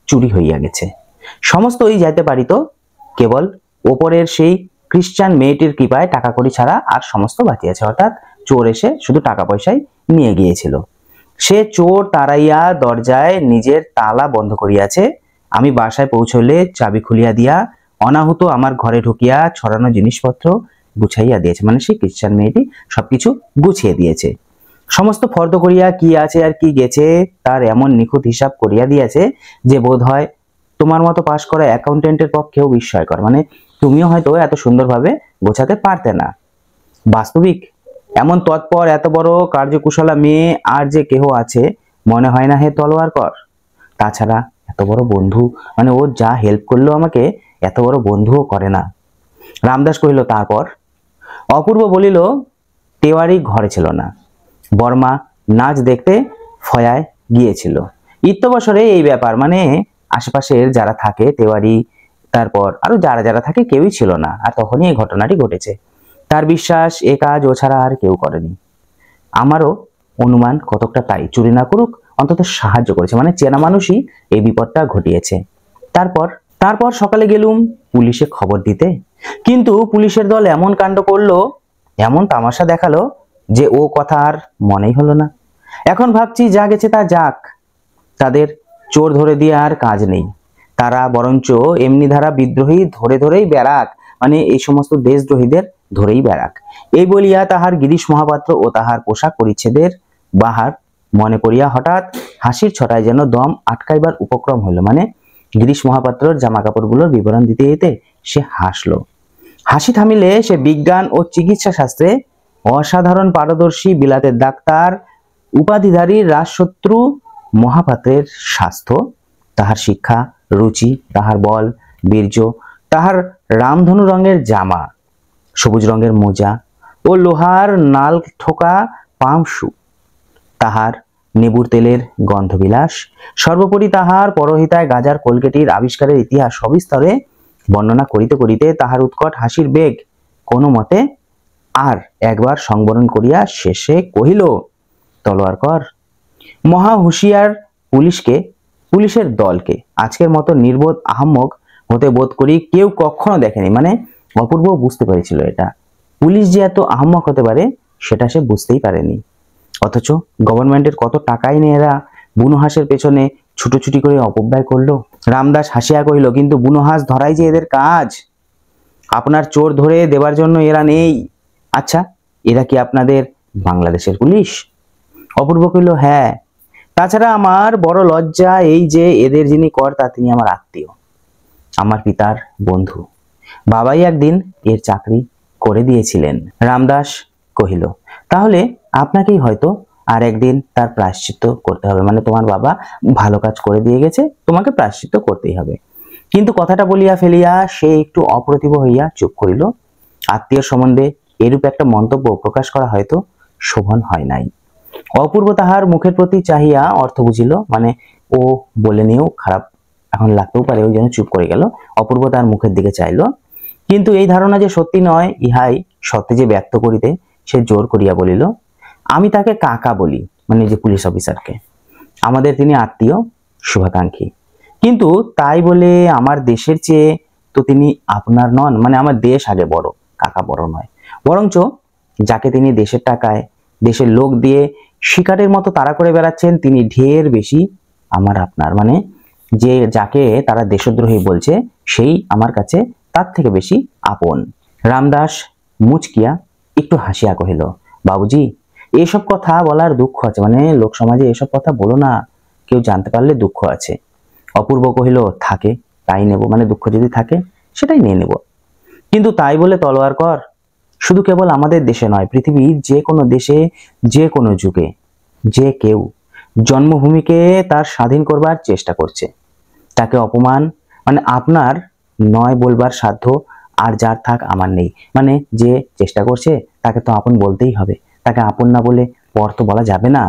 চুরি হইয়া গেছে, সমস্তই যাইতে পারিত, কেবল ওপরের সেই খ্রিস্টান মেয়েটির কৃপায় টাকা কড়ি ছাড়া আর সমস্ত বাঁচিয়াছে। অর্থাৎ চোর এসে শুধু টাকা পয়সাই নিয়ে গিয়েছিল। সে চোর তাড়াইয়া দরজায় নিজের তালা বন্ধ করিয়াছে। আমি বাসায় পৌঁছলে চাবি খুলিয়া দিয়া অনাহুত আমার ঘরে ঢুকিয়া ছড়ানো জিনিসপত্র গুছাইয়া দিয়েছে, মানে সেই খ্রিস্টান মেয়েটি সবকিছু গুছিয়ে দিয়েছে। সমস্ত ফর্দ করিয়া কি আছে আর কি গেছে তার এমন নিখুঁত হিসাব করিয়া দিয়েছে যে বোধ হয় তোমার মতো পাশ করা অ্যাকাউন্টেন্টের পক্ষেও বিস্ময়কর, মানে তুমিও হয়তো এত সুন্দরভাবে গোছাতে পারতে না। বাস্তবিক এমন তৎপর এত বড় কার্যকুশলা মেয়ে আর যে কেহ আছে মনে হয় না হে তলোয়ারকর। তাছাড়া এত বড় বন্ধু, মানে ও যা হেল্প করলো আমাকে, এত বড় বন্ধুও করে না। রামদাস কহিল, তারপর? অপূর্ব বলিল, তেওয়ারি ঘরে ছিল না, বর্মা নাচ দেখতে ফয়ায় গিয়েছিল। ইত্যবসরে এই ব্যাপার, মানে আশেপাশের যারা থাকে তেওয়ারি, তারপর আরো যারা যারা থাকে কেউই ছিল না, আর তখনই এই ঘটনাটি ঘটেছে। তার বিশ্বাস এ কাজ ও ছাড়া আর কেউ করেনি। আমারও অনুমান কতকটা তাই, চুরি না করুক অন্তত সাহায্য করেছে, মানে চেনা মানুষই এই বিপদটা ঘটিয়েছে। তারপর সকালে গেলুম পুলিশে খবর দিতে, কিন্তু পুলিশের দল এমন কাণ্ড করলো, এমন তামাশা দেখালো যে ও কথা আর মনেই হলো না। এখন ভাবছি যা গেছে তা যাক, তাদের চোর ধরে দিয়ে আর কাজ নেই, তারা বরঞ্চ এমনি ধারা বিদ্রোহী ধরে ধরেই বেড়াক, মানে এই সমস্ত দেশদ্রোহীদের ধরেই বেড়াক। এই বলিয়া তাহার গিরিশ মহাপাত্র ও তাহার পোশাক পরিচ্ছেদের বাহার মনে পড়িয়া হঠাৎ হাসির ছটায় যেন দম আটকাইবার উপক্রম হইল, মানে গিরিশ মহাপাত্রর জামা কাপড়গুলোর বিবরণ দিতে দিতে সে হাসলো। হাসি থামিলে সে বিজ্ঞান ও চিকিৎসা শাস্ত্রে অসাধারণ পারদর্শী বিলাতের ডাক্তার উপাধিধারী রাজশত্রু মহাপাত্রের স্বাস্থ্য, তাহার শিক্ষা, রুচি, তাহার বল, বীর্য, তাহার রামধনু রঙের জামা, সবুজ রঙের মোজা ও লোহার নাল ঠোকা পামসু, তাহার নেবুর তেলের গন্ধবিলাস, সর্বোপরি তাহার পরহিতায় গাজার কলকেটির আবিষ্কারের ইতিহাস সবিস্তরে বর্ণনা করিতে করিতে তাহার উৎকট হাসির বেগ কোনো মতে আর একবার সংবরণ করিয়া শেষে কহিল, তলোয়ারকর, মহা হুঁশিয়ার পুলিশের দলকে আজকের মতো নির্বোধ আহাম্মক হতে বোধ করি কেউ কখনো দেখেনি। মানে অপূর্ব বুঝতে পেরেছিল এটা, পুলিশ যে এত আহাম্মক হতে পারে সেটা সে বুঝতেই পারেনি। অথচ গভর্নমেন্টের কত টাকাই নিয়ে এরা বুনোহাঁসের পেছনে ছুটোছুটি করে অপব্যয় করলো। রামদাস হাসিয়া কহিল, কিন্তু বুনোহাঁস ধরাই যে এদের কাজ, আপনার চোর ধরে দেবার জন্য এরা নেই। আচ্ছা, এরা কি আপনাদের বাংলাদেশের পুলিশ? অপূর্ব কহিল, হ্যাঁ। তাছাড়া আমার বড় লজ্জা এই যে এদের যিনি কর্তা তিনি আমার আত্মীয়, আমার পিতার বন্ধু, বাবাই একদিন এর চাকরি করে দিয়েছিলেন। রামদাস কহিল, তাহলে আপনাকেই হয়তো আর একদিন তার প্রায়শ্চিত্ত করতে হবে, মানে তোমার বাবা ভালো কাজ করে দিয়ে গেছে, তোমাকে প্রায়শ্চিত্ত করতেই হবে। কিন্তু কথাটা বলিয়া ফেলিয়া সে একটু অপ্রতিভ হইয়া চুপ করিল। আত্মীয় সম্বন্ধে এরূপ একটা মন্তব্য প্রকাশ করা হয়তো শোভন হয় নাই। অপূর্ব তাহার মুখের প্রতি চাহিয়া অর্থ বুঝিল, মানে ও বলে নিয়েও খারাপ এখন লাগতেও পারে, ওই জন্য চুপ করে গেল। অপূর্ব তার মুখের দিকে চাইল, কিন্তু এই ধারণা যে সত্যি নয় ইহাই সত্যি যে ব্যক্ত করিতে সে জোর করিয়া বলিল, আমি তাকে কাকা বলি, মানে যে পুলিশ অফিসারকে, আমাদের তিনি আত্মীয় শুভাকাঙ্ক্ষী, কিন্তু তাই বলে আমার দেশের চেয়ে তো তিনি আপনার নন, মানে আমার দেশ আগে বড়, কাকা বড় নয়, বরঞ্চ যাকে তিনি দেশের টাকায় দেশের লোক দিয়ে শিকারের মতো তাড়া করে বেড়াচ্ছেন তিনি ঢের বেশি আমার আপনার, মানে যে যাকে তারা দেশদ্রোহী বলছে সেই আমার কাছে তার থেকে বেশি আপন। রামদাস মুচকিয়া একটু হাসিয়া কহিল, বাবুজি, এসব কথা বলার দুঃখ আছে, মানে লোক সমাজে এসব কথা বলো না, কেউ জানতে পারলে দুঃখ আছে। অপূর্ব কহিল, থাকে তাই নেব, মানে দুঃখ যদি থাকে সেটাই নিয়ে নেব, কিন্তু তাই বলে তলোয়ারকর, শুধু কেবল আমাদের দেশে নয়, পৃথিবীর যে কোনো দেশে যে কোনো যুগে যে কেউ জন্মভূমিকে তার স্বাধীন করবার চেষ্টা করছে, তাকে অপমান মানে আপনার নয় বলবার সাধ্য আর যার থাক আমার নেই, মানে যে চেষ্টা করছে তাকে তো আপন বলতেই হবে, তাকে আপন না বলে পর তো বলা যাবে না।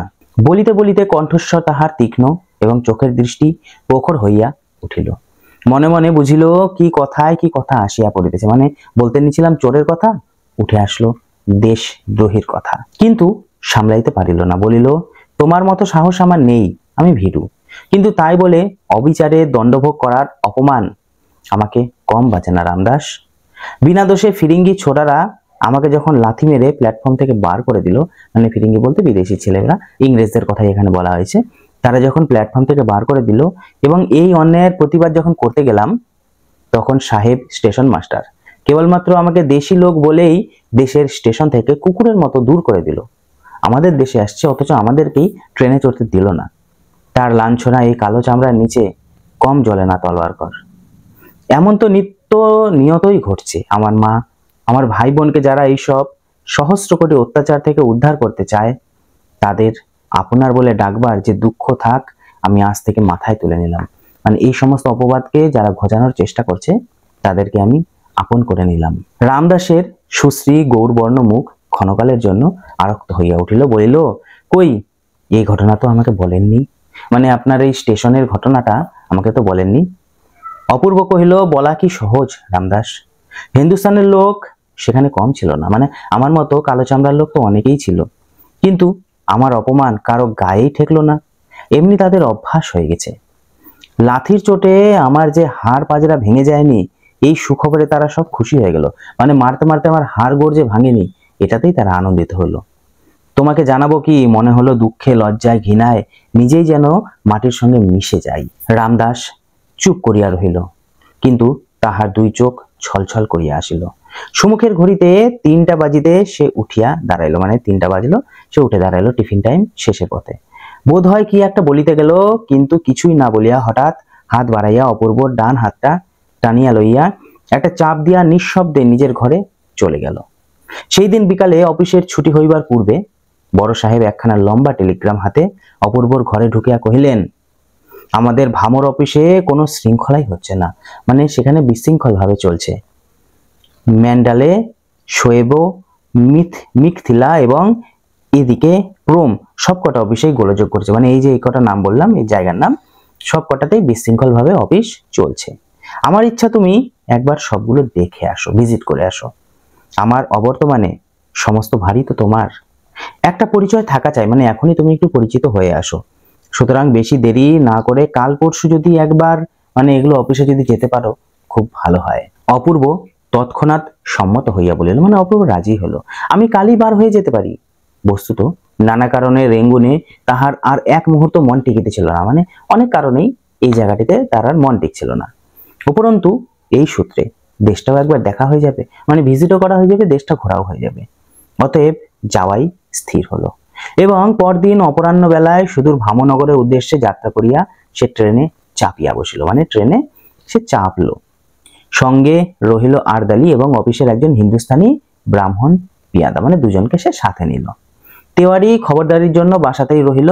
বলিতে বলিতে কণ্ঠস্বর তাহার তীক্ষ্ণ এবং চোখের দৃষ্টি প্রখর হইয়া উঠিল। মনে মনে বুঝিল কি কথায় কি কথা আসিয়া পড়িতেছে, মানে বলতে নিছিলাম চোরের কথা, উঠে আসলো দেশদ্রোহীর কথা। কিন্তু সামলাইতে পারিল না, বলিল তোমার মতো সাহস আমার নেই, আমি ভীরু। কিন্তু তাই বলে অবিচারে দণ্ডভোগ করার অপমান আমাকে কম বাঁচে না রামদাস। বিনা দোষে ফিরিঙ্গি ছোড়ারা আমাকে যখন লাথি মেরে প্ল্যাটফর্ম থেকে বার করে দিল, মানে ফিরিঙ্গি বলতে বিদেশি ছেলেরা, ইংরেজদের কথাই এখানে বলা হয়েছে, তারা যখন প্ল্যাটফর্ম থেকে বার করে দিল এবং এই অন্যায়ের প্রতিবাদ যখন করতে গেলাম, তখন সাহেব স্টেশন মাস্টার কেবলমাত্র আমাকে দেশি লোক বলেই দেশের স্টেশন থেকে কুকুরের মতো দূর করে দিল। আমাদের দেশে আসছে অথচ আমাদেরকেই ট্রেনে চড়তে দিল না। তার লাঞ্ছনা এই কালো চামড়ার নিচে কম জ্বলে না তলোয়ার কর। এমন তো নিয়তই ঘটছে। আমার মা, আমার ভাই বোনকে যারা এইসব সহস্র কোটি অত্যাচার থেকে উদ্ধার করতে চায়, তাদের আপনার বলে ডাকবার যে দুঃখ থাক আমি আজ থেকে মাথায় তুলে নিলাম। মানে এই সমস্ত অপবাদকে যারা ঘোচানোর চেষ্টা করছে তাদেরকে আমি আপন করে নিলাম। রামদাসের সুশ্রী গৌরবর্ণ মুখ ক্ষণকালের জন্য আরক্ত হইয়া উঠিল, বলিল কই এই ঘটনা তো আমাকে বলেননি, মানে আপনার এই স্টেশনের ঘটনাটা আমাকে তো বলেননি। অপূর্ব কহিল বলা কি সহজ রামদাস, হিন্দুস্তানের লোক সেখানে কম ছিল না, মানে আমার মতো কালো চামড়ার লোক তো অনেকেই ছিল, কিন্তু আমার অপমান কারো গায়েই ঠেকলো না। এমনি তাদের অভ্যাস হয়ে গেছে। লাথির চোটে আমার যে হাড় পাজরা ভেঙে যায়নি, এই সুখবরে তারা সব খুশি হয়ে গেল। মানে মারতে মারতে আমার হাড় গোড় যে ভাঙেনি, এটাতেই তারা আনন্দিত হলো। তোমাকে জানাবো কি, মনে হলো দুঃখে লজ্জায় ঘৃণায় নিজেই যেন মাটির সঙ্গে মিশে যাই। রামদাস চুপ করিয়া রহিল, কিন্তু তাহার দুই চোখ ছলছল করিয়া আসিল। সুমুখের ঘড়িতে 3টা বাজিতে সে উঠিয়া দাঁড়াইল, মানে 3টা বাজলো, সে উঠে দাঁড়াইলো। টিফিন টাইম শেষের পথে। বোধ হয় কি একটা বলিতে গেল, কিন্তু কিছুই না বলিয়া হঠাৎ হাত বাড়াইয়া অপূর্বর ডান হাতটা টানিয়া লইয়া একটা চাপ দিয়া নিঃশব্দে নিজের ঘরে চলে গেল। সেই দিন বিকালে অফিসের ছুটি হইবার পূর্বে বড় সাহেব একখানা লম্বা টেলিগ্রাম হাতে অপূর্বর ঘরে ঢুকিয়া কহিলেন, আমাদের ভামর অফিসে কোনো শৃঙ্খলাই হচ্ছে না, মানে সেখানে বিশৃঙ্খল ভাবে চলছে। ম্যান্ডালে, শোয়েবো, মিকথিলা এবং এদিকে প্রোম সবকটা অফিসেই গোলযোগ করছে, মানে এই যে এই কটা নাম বললাম এই জায়গার নাম, সবকটাতেই বিশৃঙ্খল ভাবে অফিস চলছে। আমার ইচ্ছা তুমি একবার সবগুলো দেখে আসো, ভিজিট করে আসো। আমার অবর্তমানে সমস্ত ভারই তো তোমার, একটা পরিচয় থাকা চাই, মানে এখনই তুমি একটু পরিচিত হয়ে আসো। সুতরাং বেশি দেরি না করে কাল পরশু যদি একবার মানে এগুলো অফিসে যদি যেতে পারো খুব ভালো হয়। অপূর্ব তৎক্ষণাৎ সম্মত হইয়া বলিল, মানে অপূর্ব রাজি হলো, আমি কালই বার হয়ে যেতে পারি। বস্তুত নানা কারণে রেঙ্গুনে তাহার আর এক মুহূর্ত মন টিকিতেছিল না, মানে অনেক কারণেই এই জায়গাটিতে তার আর মন টিকছিল না। উপরন্তু এই সূত্রে দেশটাও একবার দেখা হয়ে যাবে, মানে ভিজিটও করা হয়ে যাবে, দেশটা ঘোরাও হয়ে যাবে। অতএব যাওয়াই স্থির হলো এবং পরদিন অপরাহ্ন বেলায় সুদূর ভামনগরের উদ্দেশ্যে যাত্রা করিয়া সে ট্রেনে চাপিয়া বসিল, মানে ট্রেনে সে চাপলো। সঙ্গে রহিল আরদালি এবং অফিসের একজন হিন্দুস্তানি ব্রাহ্মণ পিয়াদা, মানে দুজনকে সে সাথে নিল। তেওয়ারি খবরদারির জন্য বাসাতেই রহিল,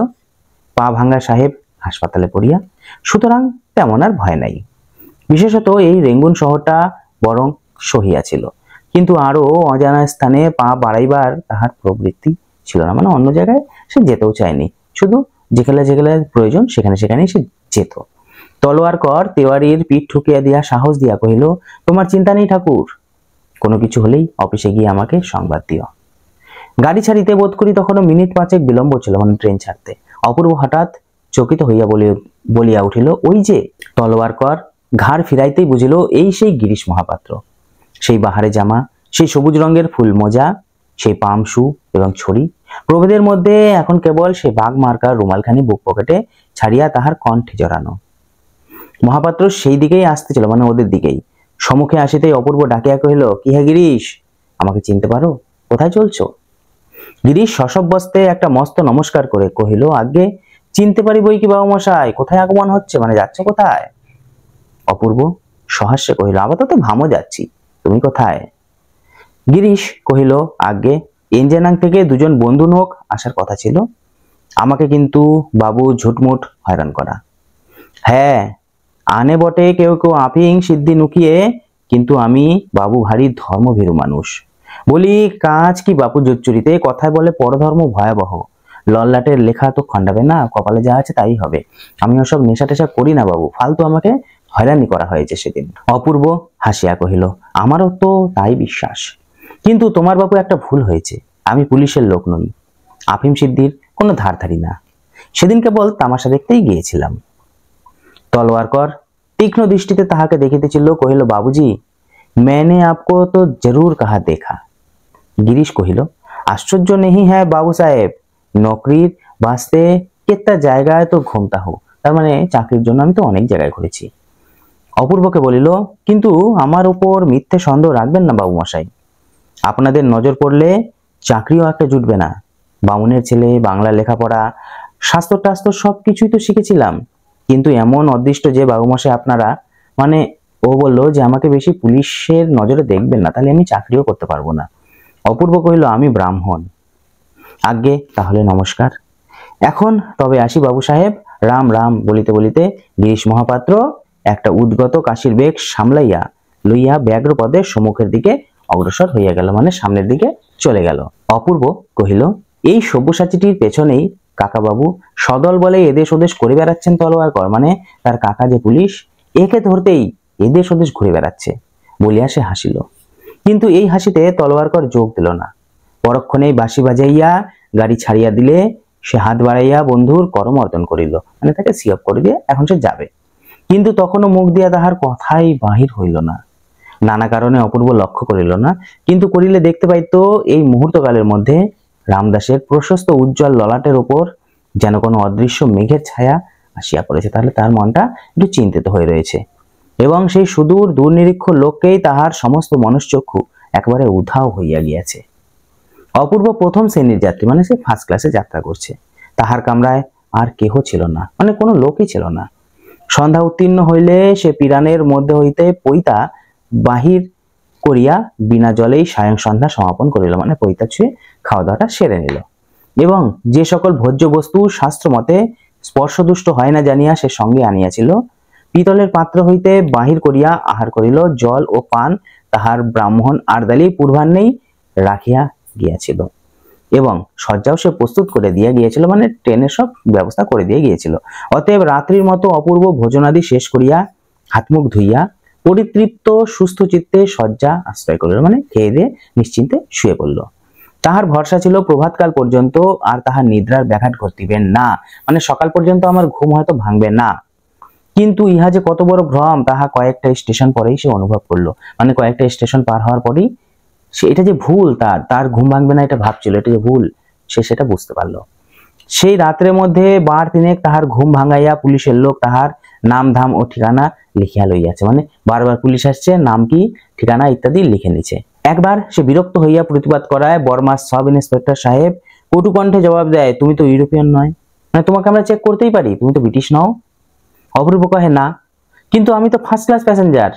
পা ভাঙ্গা সাহেব হাসপাতালে পড়িয়া, সুতরাং তেমন আর ভয় নাই। বিশেষত এই রেঙ্গুন শহরটা বরং সহিয়া ছিল, কিন্তু আরো অজানা স্থানে পা বাড়াইবার তাহার প্রবৃত্তি ছিল না, মানে অন্য জায়গায় সে যেতেও চায়নি, শুধু যেখানে যেখানে প্রয়োজন সেখানে সেখানেই সে যেত। তলোয়ার কর তেওয়ারির পিঠ ঠুকিয়া দিয়া সাহস দিয়া কহিল, তোমার চিন্তা নেই ঠাকুর, কোনো কিছু হলেই অফিসে গিয়ে আমাকে সংবাদ দিও। গাড়ি ছাড়িতে বোধ করি তখনও মিনিট 5 বিলম্ব ছিল, মানে ট্রেন ছাড়তে। অপূর্ব হঠাৎ চকিত হইয়া বলিয়া উঠিল, ওই যে। তলোয়ার কর ঘাড় ফিরাইতেই বুঝিল এই সেই গিরিশ মহাপাত্র। সেই বাহারে জামা, সেই সবুজ রঙের ফুল মোজা, সেই পাম শু এবং ছড়ি, প্রভেদের মধ্যে এখন কেবল সেই বাঘ মার্কার রুমালখানি বুক পকেটে ছাড়িয়া তাহার কণ্ঠে জড়ানো। মহাপাত্র সেই দিকেই আসতেছিল, মানে ওদের দিকেই। সম্মুখে আসিতেই অপূর্ব ডাকিয়া কহিল, কি হে গিরিশ, আমাকে চিনতে পারো? কোথায় চলছো? গিরিশ শশব্যস্তে একটা মস্ত নমস্কার করে কহিল, আগে চিনতে পারি বই কি বাবা মশাই, কোথায় আগমন হচ্ছে, মানে যাচ্ছ কোথায়? অপূর্ব সহাস্যে কহিল, আপাতত ভামো যাচ্ছি, তুমি কোথায়? গিরিশ কহিল, আগে এনজেনাং থেকে দুজন বন্ধু লোক আসার কথা ছিল, আমাকে কিন্তু বাবু ঝুটমুট হয়রান করা। হ্যাঁ আনে বটে কেউ কেউ আফিং সিদ্ধি নুকিয়ে, কিন্তু আমি বাবু ভারী ধর্মভীরু মানুষ। বলি কাজ কি বাপু জোচ্চুরিতে, কথায় বলে পরধর্ম ভয়াবহ, লল্লাটের লেখা তো খণ্ডাবে না, কপালে যা আছে তাই হবে। আমি ওসব নেশা টেশা করি না বাবু, ফালতু আমাকে হয়রানি করা হয়েছে সেদিন। অপূর্ব হাসিয়া কহিল, আমারও তো তাই বিশ্বাস, কিন্তু তোমার বাবু একটা ভুল হয়েছে, আমি পুলিশের লোক নই, আফিম সিদ্ধির কোনো ধার ধারি না, সেদিন কেবল তামাশা দেখতেই গিয়েছিলাম। তলোয়ারকর তীক্ষ্ণ দৃষ্টিতে তাহাকে দেখিতেছিল, কহিল, বাবুজি मैंने आपको तो जरूर कहा देखा। गिरीश कहिल, आश्चर्य नहीं है बाबू साहेब, नौकरीर वास्ते कितना জায়গায় তো ঘুমতা হো, তার মানে চাকরির জন্য আমি তো অনেক জায়গায় ঘুরেছি। অপূর্বকে বলিল, কিন্তু আমার উপর মিথ্যে সন্দেহ রাখবেন না বাবু মশাই, আপনাদের নজর পড়লে চাকরিও একটা জুটবে না। বামুনের ছেলে, বাংলা লেখাপড়া, শাস্ত্র টাস্ত্র সবকিছুই তো শিখেছিলাম, কিন্তু এমন অদৃষ্ট যে বাবু মশাই আপনারা, মানে ও বললো যে আমাকে বেশি পুলিশের নজরে দেখবেন না, তাহলে আমি চাকরিও করতে পারবো না। অপূর্ব কহিল, আমি ব্রাহ্মণ। আজ্ঞে, তাহলে নমস্কার, এখন তবে আসি বাবু সাহেব, রাম রাম বলিতে বলিতে গিরিশ মহাপাত্র একটা উদ্গত কাশির বেগ সামলাইয়া লইয়া ব্যাঘ্রপদের সম্মুখের দিকে অগ্রসর হইয়া গেল, মানে সামনের দিকে চলে গেল। অপূর্ব কহিল, এই সব্যসাচীটির পেছনেই কাকাবাবু সদল বলে এদেশ ওদেশ করে বেড়াচ্ছেন তলোয়ারকর, মানে তার কাকা যে পুলিশ, একে ধরতেই এদেশ ওদেশ ঘুরে বেড়াচ্ছে বলিয়া সে হাসিল। কিন্তু এই হাসিতে তলোয়ারকর যোগ দিল না। পরক্ষণেই বাঁশি বাজাইয়া গাড়ি ছাড়িয়া দিলে সে হাত বাড়াইয়া বন্ধুর করমর্দন করিল, মানে তাকে সিয়প করে দিয়ে এখন সে যাবে। কিন্তু তখনও মুখ দিয়া তাহার কথাই বাহির হইল না। নানা কারণে অপূর্ব লক্ষ্য করিল না, কিন্তু করিলে দেখতে পাইত এই মুহূর্তকালের মধ্যে রামদাসের প্রশস্ত উজ্জ্বল ললাটের উপর যেন কোনো অদৃশ্য মেঘের ছায়া আসিয়া পড়েছে। তাহলে তার মনটা একটু চিন্তিত হয়ে রয়েছে, এবং সেই সুদূর দূরনিরীক্ষ লোককেই তাহার সমস্ত মনশ্চক্ষু একবারে উধাও হইয়া গিয়াছে। অপূর্ব প্রথম শ্রেণীর যাত্রী, মানে সে ফার্স্ট ক্লাসে যাত্রা করছে। তাহার কামরায় আর কেহ ছিল না, মানে কোনো লোকই ছিল না। সন্ধ্যা উত্তীর্ণ হইলে সে পিরানের মধ্যে হইতে পৈতা বাহির করিয়া বিনা জলেই সায়ং সন্ধ্যা সমাপন করিল, মানে পৈতা ছুঁয়ে খাওয়া দাওয়াটা সেরে নিল, এবং যে সকল ভোজ্য বস্তু শাস্ত্র মতে স্পর্শদুষ্ট হয় না জানিয়া সে সঙ্গে আনিয়াছিল, পিতলের পাত্র হইতে বাহির করিয়া আহার করিল। জল ও পান তাহার ব্রাহ্মণ আর্দালি পূর্বাহ্নেই রাখিয়া গিয়াছিল, এবং শয্যাও সে প্রস্তুত করে দিয়ে গিয়েছিল, মানে ট্রেনের সব ব্যবস্থা করে দিয়ে গিয়েছিল। অতএব রাত্রির মতো অপূর্ব ভোজনাদি শেষ করিয়া হাত মুখ ধুইয়া পরিতৃপ্ত সুস্থ চিত্তে শয্যা আশ্রয় করিল, মানে খেয়ে দিয়ে নিশ্চিন্তে শুয়ে পড়ল। তাহার ভরসা ছিল প্রভাতকাল পর্যন্ত আর তাহার নিদ্রার ব্যাঘাত ঘটিবে না, মানে সকাল পর্যন্ত আমার ঘুম হয়তো ভাঙবে না। কিন্তু ইহা যে কত বড় ভ্রম তাহা কয়েকটা স্টেশন পরেই সে অনুভব করলো, মানে কয়েকটা স্টেশন পার হওয়ার পরেই সে এটা যে ভুল, তার ঘুম ভাঙবে না এটা ভাবছিল, এটা যে ভুল সে সেটা বুঝতে পারলো। সেই রাত্রের মধ্যে বার তিনেক তাহার ঘুম ভাঙাইয়া পুলিশের লোক তাহার নাম ধাম ও ঠিকানা লিখিয়া লইয়াছে, মানে বারবার পুলিশ আসছে, নাম কি ঠিকানা ইত্যাদি লিখে নিছে। একবার সে বিরক্ত হইয়া প্রতিবাদ করায় বর্মার সাব ইন্সপেক্টর সাহেব কটু কণ্ঠে জবাব দেয়, তুমি তো ইউরোপিয়ান নয়, মানে তোমাকে আমরা চেক করতেই পারি, তুমি তো ব্রিটিশ নও। অপূর্ব কহে, না, কিন্তু আমি তো ফার্স্ট ক্লাস প্যাসেঞ্জার,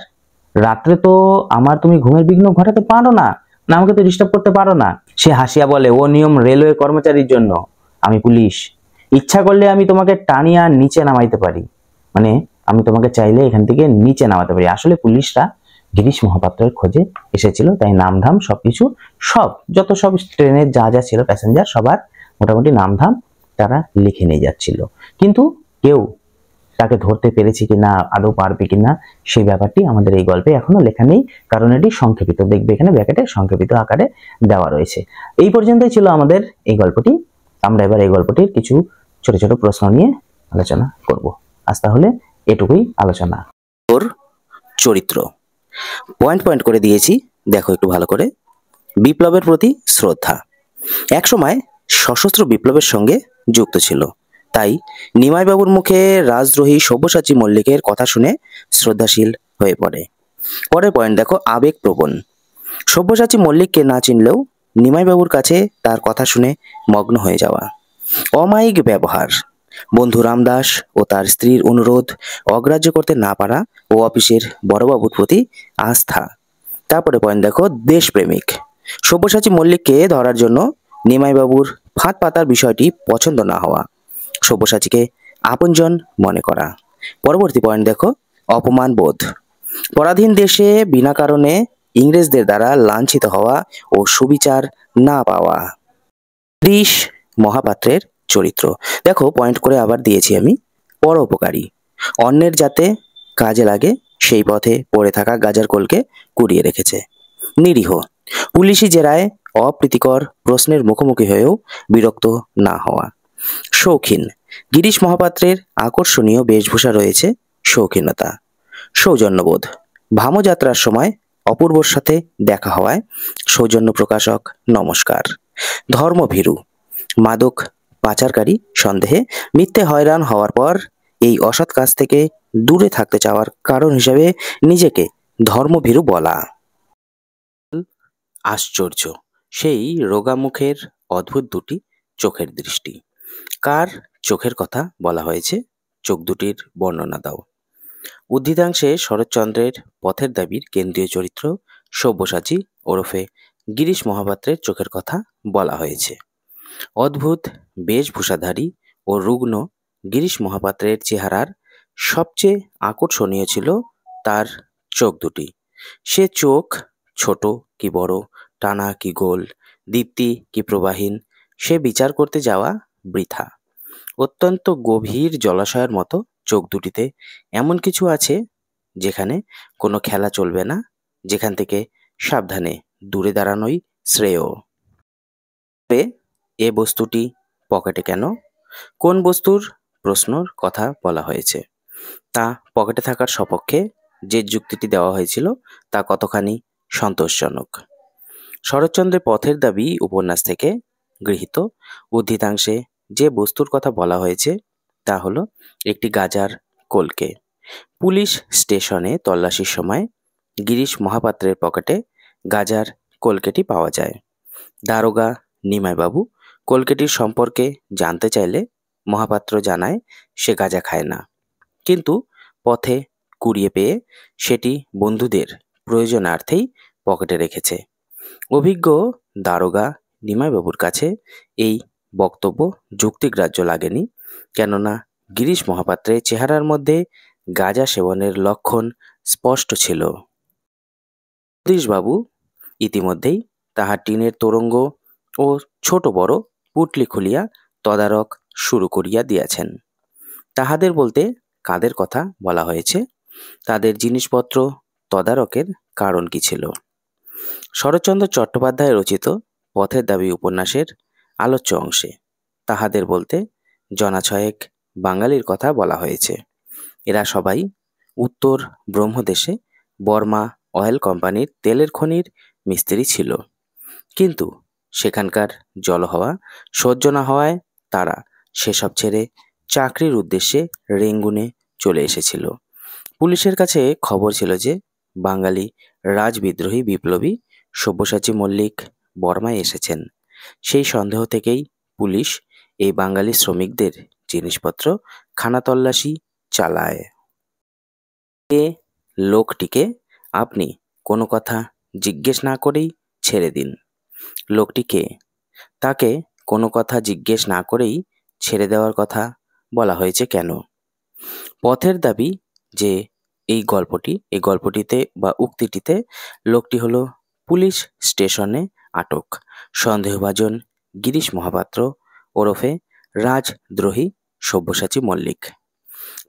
রাত্রে তো আমার তুমি ঘুমের বিঘ্ন ঘটাতে পারো না, আমাকে তো ডিস্টার্ব করতে পারো না। সে হাসিয়া বলে, ও নিয়ম রেলওয়ে কর্মচারীর জন্য, আমি পুলিশ, ইচ্ছা করলে আমি তোমাকে টানিয়া নিচে নামাইতে পারি, মানে আমি তোমাকে চাইলে এখান থেকে নিচে নামাতে পারি। আসলে পুলিশরা গিরিশ মহাপাত্রের খোঁজে এসেছিল, তাই নামধাম সবকিছু যত সব ট্রেনের যা যা ছিল প্যাসেঞ্জার সবার মোটামুটি নামধাম তারা লিখে নিয়ে যাচ্ছিল, কিন্তু কেউ তাকে ধরতে পেরেছি কিনা, আদৌ পারবে কিনা, সেই ব্যাপারটি আমাদের এই গল্পে এখনো লেখা নেই, কারণ এটি সংক্ষেপিত, দেখবে এখানে ব্র্যাকেটে সংক্ষেপিত আকারে দেওয়া রয়েছে। এই পর্যন্তই ছিল আমাদের এই গল্পটি। আমরা এবার এই গল্পটির কিছু ছোট ছোট প্রশ্ন নিয়ে আলোচনা করব। আজ তাহলে এটুকুই আলোচনা। ওর চরিত্র পয়েন্ট পয়েন্ট করে দিয়েছি, দেখো একটু ভালো করে। বিপ্লবের প্রতি শ্রদ্ধা, একসময় সশস্ত্র বিপ্লবের সঙ্গে যুক্ত ছিল, তাই নিমাইবাবুর মুখে রাজদ্রোহী সব্যসাচী মল্লিকের কথা শুনে শ্রদ্ধাশীল হয়ে পড়ে। পরের পয়েন্ট দেখো, আবেগপ্রবণ। সব্যসাচী মল্লিককে না চিনলেও নিমাইবাবুর কাছে তার কথা শুনে মগ্ন হয়ে যাওয়া। অমায়িক ব্যবহার, বন্ধু রামদাস ও তার স্ত্রীর অনুরোধ অগ্রাহ্য করতে না পারা ও অফিসের বড়বাবুর প্রতি আস্থা। তারপরে পয়েন্ট দেখো, দেশপ্রেমিক। সব্যসাচী মল্লিককে ধরার জন্য নিমাইবাবুর ফাঁদ পাতার বিষয়টি পছন্দ না হওয়া, সব্যসাচীকে আপনজন মনে করা। পরবর্তী পয়েন্ট দেখো, অপমান বোধ। পরাধীন দেশে বিনা কারণে ইংরেজদের দ্বারা লাঞ্ছিত হওয়া ও সুবিচার না পাওয়া। গিরিশ মহাপাত্রের চরিত্র। দেখো পয়েন্ট করে আবার দিয়েছি আমি। পরোপকারী, অন্যের যাতে কাজে লাগে সেই পথে পড়ে থাকা গাজার কোলকে কুড়িয়ে রেখেছে। নিরীহ, পুলিশি জেরায় অপ্রীতিকর প্রশ্নের মুখোমুখি হয়েও বিরক্ত না হওয়া। শৌখিন, গিরিশ মহাপাত্রের আকর্ষণীয় বেশভূষা রয়েছে শৌখিনতা। সৌজন্যবোধ, ভামযাত্রার সময় অপূর্বর সাথে দেখা হওয়ায় সৌজন্য প্রকাশক নমস্কার। ধর্মভীরু, মাদক পাচারকারী সন্দেহে মিথ্যে হয়রান হওয়ার পর এই অসৎ কাজ থেকে দূরে থাকতে চাওয়ার কারণ হিসেবে নিজেকে ধর্মভীরু বলা। আশ্চর্য, সেই রোগা মুখের অদ্ভুত দুটি চোখের দৃষ্টি। কার চোখের কথা বলা হয়েছে? চোখ দুটির বর্ণনা দাও। উদ্ধৃতাংশে শরৎচন্দ্রের পথের দাবির কেন্দ্রীয় চরিত্র সব্যসাচী ওরফে গিরিশ মহাপাত্রের চোখের কথা বলা হয়েছে। অদ্ভুত বেশভূষাধারী ও রুগ্ন গিরিশ মহাপাত্রের চেহারার সবচেয়ে আকর্ষণীয় ছিল তার চোখ দুটি। সে চোখ ছোট কি বড়, টানা কি গোল, দীপ্তি কি প্রবাহীন, সে বিচার করতে যাওয়া বৃথা। অত্যন্ত গভীর জলাশয়ের মতো চোখ দুটিতে এমন কিছু আছে যেখানে কোনো খেলা চলবে না, যেখান থেকে সাবধানে দূরে দাঁড়ানোই শ্রেয়। এ বস্তুটি পকেটে কেন? কোন বস্তুর প্রশ্নর কথা বলা হয়েছে? তা পকেটে থাকার সপক্ষে যে যুক্তিটি দেওয়া হয়েছিল তা কতখানি সন্তোষজনক? শরৎচন্দ্রের পথের দাবি উপন্যাস থেকে গৃহীত উদ্ধৃতাংশে যে বস্তুর কথা বলা হয়েছে তা হলো একটি গাজার কলকে। পুলিশ স্টেশনে তল্লাশির সময় গিরিশ মহাপাত্রের পকেটে গাজার কলকেটি পাওয়া যায়। দারোগা নিমাইবাবু কলকেটির সম্পর্কে জানতে চাইলে মহাপাত্র জানায় সে গাঁজা খায় না, কিন্তু পথে কুড়িয়ে পেয়ে সেটি বন্ধুদের প্রয়োজনার্থেই পকেটে রেখেছে। অভিজ্ঞ দারোগা নিমাইবাবুর কাছে এই বক্তব্য যুক্তিগ্রাহ্য লাগেনি, কেননা গিরিশ মহাপাত্রের চেহারার মধ্যে গাঁজা সেবনের লক্ষণ স্পষ্ট ছিল। বাবু ইতিমধ্যেই তাহার টিনের তোরঙ্গ ও ছোট বড় পুটলি খুলিয়া তদারক শুরু করিয়া দিয়াছেন। তাহাদের বলতে কাদের কথা বলা হয়েছে? তাদের জিনিসপত্র তদারকের কারণ কি ছিল? শরৎচন্দ্র চট্টোপাধ্যায় রচিত পথের দাবি উপন্যাসের আলোচ্য অংশে তাহাদের বলতে জনা ছয়েক বাঙালির কথা বলা হয়েছে। এরা সবাই উত্তর ব্রহ্মদেশে বর্মা অয়েল কোম্পানির তেলের খনির মিস্ত্রি ছিল, কিন্তু সেখানকার জলহাওয়া সহ্য না হওয়ায় তারা সেসব ছেড়ে চাকরির উদ্দেশ্যে রেঙ্গুনে চলে এসেছিল। পুলিশের কাছে খবর ছিল যে বাঙালি রাজবিদ্রোহী বিপ্লবী সব্যসাচী মল্লিক বর্মায় এসেছেন। সেই সন্দেহ থেকেই পুলিশ এই বাঙালি শ্রমিকদের জিনিসপত্র খানাতল্লাশি চালায়। এ লোকটিকে আপনি কোনো কথা জিজ্ঞেস না করেই ছেড়ে দিন। লোকটিকে তাকে কোনো কথা জিজ্ঞেস না করেই ছেড়ে দেওয়ার কথা বলা হয়েছে কেন? পথের দাবি যে এই গল্পটিতে বা উক্তিটিতে লোকটি হলো পুলিশ স্টেশনে আটক সন্দেহভাজন গিরিশ মহাপাত্র ওরফে রাজদ্রোহী সব্যসাচী মল্লিক।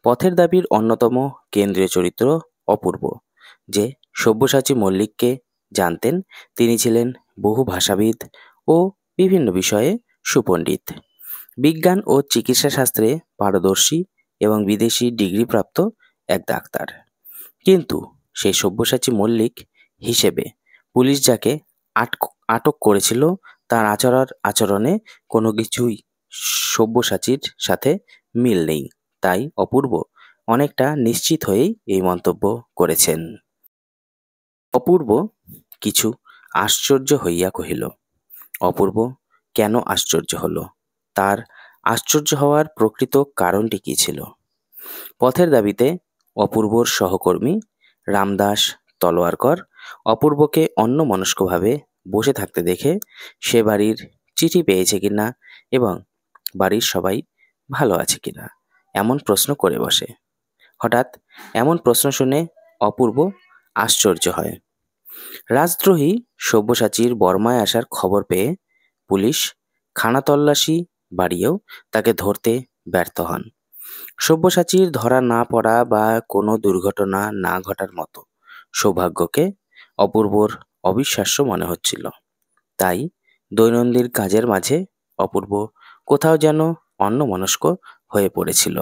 পথের দাবির অন্যতম কেন্দ্রীয় চরিত্র অপূর্ব, যে সব্যসাচী মল্লিককে জানতেন। তিনি ছিলেন বহু ভাষাবিদ ও বিভিন্ন বিষয়ে সুপণ্ডিত, বিজ্ঞান ও চিকিৎসা শাস্ত্রে পারদর্শী এবং বিদেশি ডিগ্রিপ্রাপ্ত এক ডাক্তার। কিন্তু সেই সব্যসাচী মল্লিক হিসেবে পুলিশ যাকে আটক করেছিল তার আচরণে কোনো কিছুই সব্যসাচীর সাথে মিল নেই। তাই অপূর্ব অনেকটা নিশ্চিত হয়েই এই মন্তব্য করেছেন। অপূর্ব কিছু আশ্চর্য হইয়া কহিল। অপূর্ব কেন আশ্চর্য হল? তার আশ্চর্য হওয়ার প্রকৃত কারণটি কী ছিল? পথের দাবিতে অপূর্বর সহকর্মী রামদাস তলোয়ারকর অপূর্বকে অন্যমনস্কভাবে বসে থাকতে দেখে সে বাড়ির চিঠি পেয়েছে কিনা এবং বাড়ির সবাই ভালো আছে কিনা এমন প্রশ্ন করে বসে। হঠাৎ এমন প্রশ্ন শুনে অপূর্ব আশ্চর্য হয়। রাজদ্রোহী সব্যসাচীর বর্মায় আসার খবর পেয়ে পুলিশ খানাতল্লাশি বাড়িয়েও তাকে ধরতে ব্যর্থ হন। সব্যসাচীর ধরা না পড়া বা কোনো দুর্ঘটনা না ঘটার মতো সৌভাগ্যকে অপূর্বর অবিশ্বাস্য মনে হচ্ছিল। তাই দৈনন্দিন কাজের মাঝে অপূর্ব কোথাও যেন অন্যমনস্ক হয়ে পড়েছিল।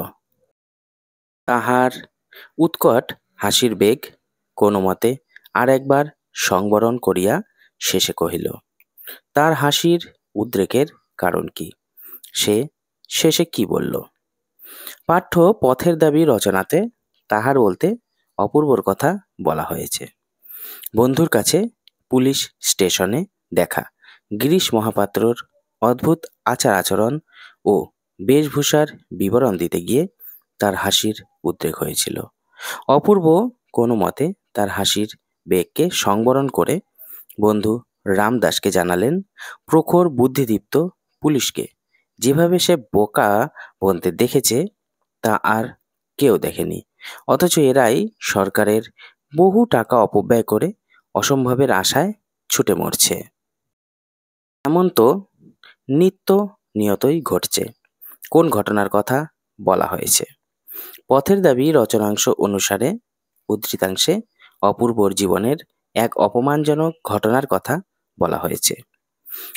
তাহার উৎকট হাসির বেগ কোনো মতে আর একবার সংবরণ করিয়া শেষে কহিল, তার হাসির উদ্রেকের কারণ কি? সে শেষে কি বলল? পাঠ্য পথের দাবি রচনাতে তাহার বলতে অপূর্বর কথা বলা হয়েছে। বন্ধুর কাছে পুলিশ স্টেশনে দেখা গিরিশ মহাপাত্রর অদ্ভুত আচার আচরণ ও বেশভূষার বিবরণ দিতে গিয়ে তার হাসির উদ্রেক হয়েছিল। অপূর্ব কোনো মতে তার হাসির বেগকে সংবরণ করে বন্ধু রামদাসকে জানালেন, প্রখর বুদ্ধিদীপ্ত পুলিশকে যেভাবে সে বোকা বনতে দেখেছে তা আর কেউ দেখেনি। অথচ এরাই সরকারের বহু টাকা অপব্যয় করে অসম্ভবের আশায় ছুটে মরছে। এমন তো নিত্য নিয়তই ঘটছে। কোন ঘটনার কথা বলা হয়েছে? পথের দাবি রচনাংশ অনুসারে উদ্ধৃতাংশে অপূর্বর জীবনের এক অপমানজনক ঘটনার কথা বলা হয়েছে।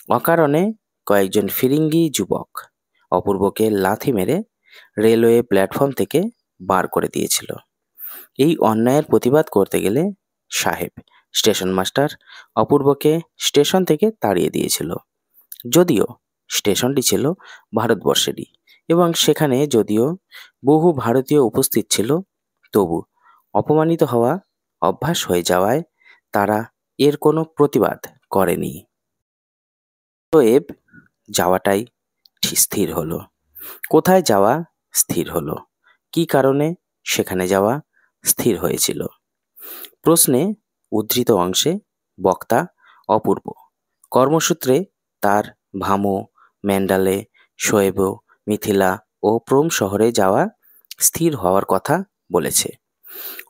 অকারণে কয়েকজন ফিরিঙ্গি যুবক অপূর্বকে লাথি মেরে রেলওয়ে প্ল্যাটফর্ম থেকে বার করে দিয়েছিল। এই অন্যায়ের প্রতিবাদ করতে গেলে সাহেব স্টেশন মাস্টার অপূর্বকে স্টেশন থেকে তাড়িয়ে দিয়েছিল। যদিও স্টেশনটি ছিল ভারতবর্ষেরই এবং সেখানে যদিও বহু ভারতীয় উপস্থিত ছিল, তবু অপমানিত হওয়া অভ্যাস হয়ে যাওয়ায় তারা এর কোনো প্রতিবাদ করেনি। অতএব যাওয়াটাই স্থির হলো। কোথায় যাওয়া স্থির হলো? কি কারণে সেখানে যাওয়া স্থির হয়েছিল? প্রশ্নে উদ্ধৃত অংশে বক্তা অপূর্ব কর্মসূত্রে তার ভামো, ম্যান্ডালে, শোয়েব, মিথিলা ও প্রোম শহরে যাওয়া স্থির হওয়ার কথা বলেছে।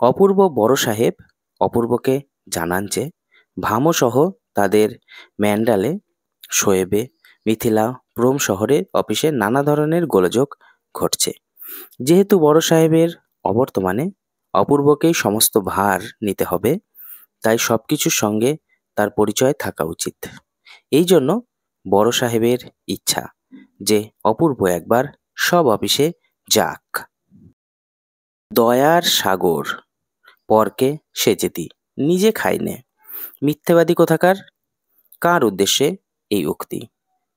অপূর্ব বড় সাহেব অপূর্বকে জানান যে ভামো সহ তাদের ম্যান্ডালে, শোয়েবে, মিথিলা, প্রোম শহরে অফিসে নানা ধরনের গোলযোগ ঘটছে। যেহেতু বড় সাহেবের অবর্তমানে অপূর্বকেই সমস্ত ভার নিতে হবে, তাই সবকিছুর সঙ্গে তার পরিচয় থাকা উচিত। এই জন্য বড় সাহেবের ইচ্ছা যে অপূর্ব একবার সব অফিসে যাক। দয়ার সাগর পরকে সে যেতি, নিজে খাইনে। মিথ্যেবাদী কোথাকার। কার উদ্দেশ্যে এই উক্তি?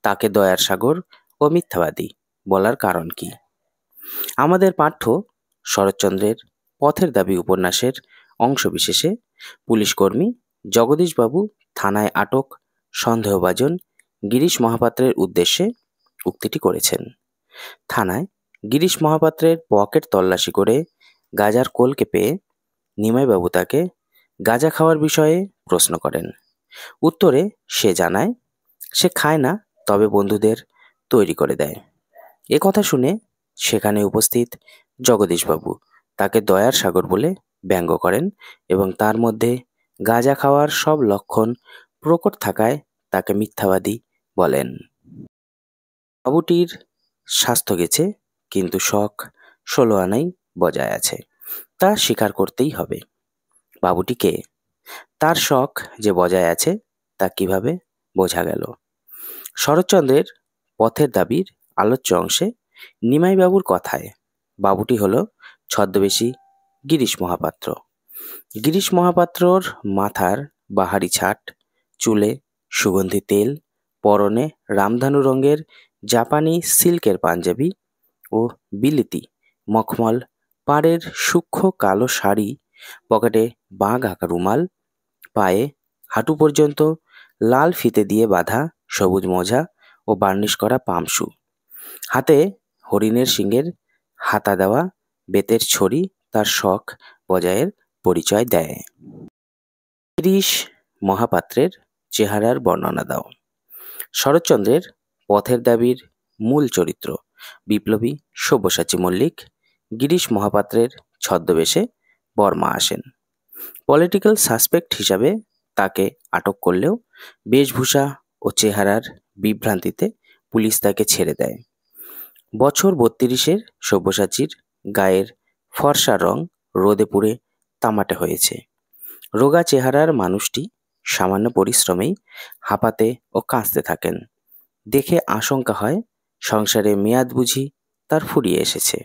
তাকে দয়ার সাগর ও মিথ্যাবাদী বলার কারণ কি? আমাদের পাঠ্য শরৎচন্দ্রের পথের দাবি উপন্যাসের অংশবিশেষে পুলিশকর্মী জগদীশবাবু থানায় আটক সন্দেহভাজন গিরিশ মহাপাত্রের উদ্দেশ্যে উক্তিটি করেছেন। থানায় গিরিশ মহাপাত্রের পকেট তল্লাশি করে গাঁজার কোলকে পেয়ে নিমাইবাবু তাকে গাঁজা খাওয়ার বিষয়ে প্রশ্ন করেন। উত্তরে সে জানায় সে খায় না, তবে বন্ধুদের তৈরি করে দেয়। এ কথা শুনে সেখানে উপস্থিত জগদীশবাবু তাকে দয়ার সাগর বলে ব্যঙ্গ করেন এবং তার মধ্যে গাঁজা খাওয়ার সব লক্ষণ প্রকট থাকায় তাকে মিথ্যাবাদী বলেন। বাবুটির স্বাস্থ্য গেছে, কিন্তু শখ 16 আনাই বজায় আছে, তা স্বীকার করতেই হবে। বাবুটি কে? তার শখ যে বজায় আছে তা কিভাবে বোঝা গেল? শরৎচন্দ্রের পথের দাবির আলোচ্য অংশে নিমাইবাবুর কথায় বাবুটি হলো ছদ্মবেশী গিরিশ মহাপাত্র। গিরিশ মহাপাত্রর মাথার বাহারি ছাট, চুলে সুগন্ধি তেল, পরনে রামধানু রঙের জাপানি সিল্কের পাঞ্জাবি ও বিলিতি মখমল পাড়ের সূক্ষ্ম কালো শাড়ি, পকেটে বাঘ আঁকা রুমাল, পায়ে হাঁটু পর্যন্ত লাল ফিতে দিয়ে বাঁধা সবুজ মোজা ও বার্নিশ করা পামশু, হাতে হরিণের শিঙের হাতা দেওয়া বেতের ছড়ি তার শখ বজায়ের পরিচয় দেয়। গিরিশ মহাপাত্রের চেহারার বর্ণনা দাও। শরৎচন্দ্রের পথের দাবির মূল চরিত্র বিপ্লবী সব্যসাচী মল্লিক গিরিশ মহাপাত্রের ছদ্মবেশে বর্মা আসেন। পলিটিক্যাল সাসপেক্ট হিসাবে তাকে আটক করলেও বেশভূষা ও চেহারার বিভ্রান্তিতে পুলিশ তাকে ছেড়ে দেয়। বছর ৩২-এর সব্যসাচীর গায়ের ফর্সা রং রোদে পুড়ে তামাটে হয়েছে। রোগা চেহারার মানুষটি সামান্য পরিশ্রমেই হাঁপাতে ও কাঁচতে থাকেন। দেখে আশঙ্কা হয় সংসারে মেয়াদ বুঝি তার ফুরিয়ে এসেছে।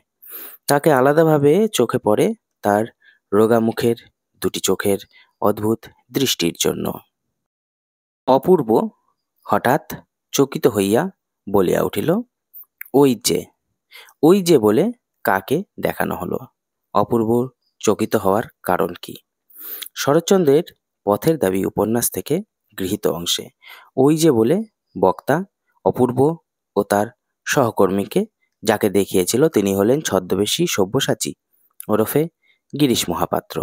তাকে আলাদাভাবে চোখে পড়ে তার রোগা মুখের দুটি চোখের অদ্ভুত দৃষ্টির জন্য। অপূর্ব হঠাৎ চকিত হইয়া বলিয়া উঠিল, ওই যে, ওই যে বলে কাকে দেখানো হলো? অপূর্ব চকিত হওয়ার কারণ কি? শরৎচন্দ্রের পথের দাবি উপন্যাস থেকে গৃহীত অংশে ওই যে বলে বক্তা অপূর্ব ও তার সহকর্মীকে যাকে দেখিয়েছিল তিনি হলেন ছদ্মবেশী সব্যসাচী ওরফে গিরিশ মহাপাত্র।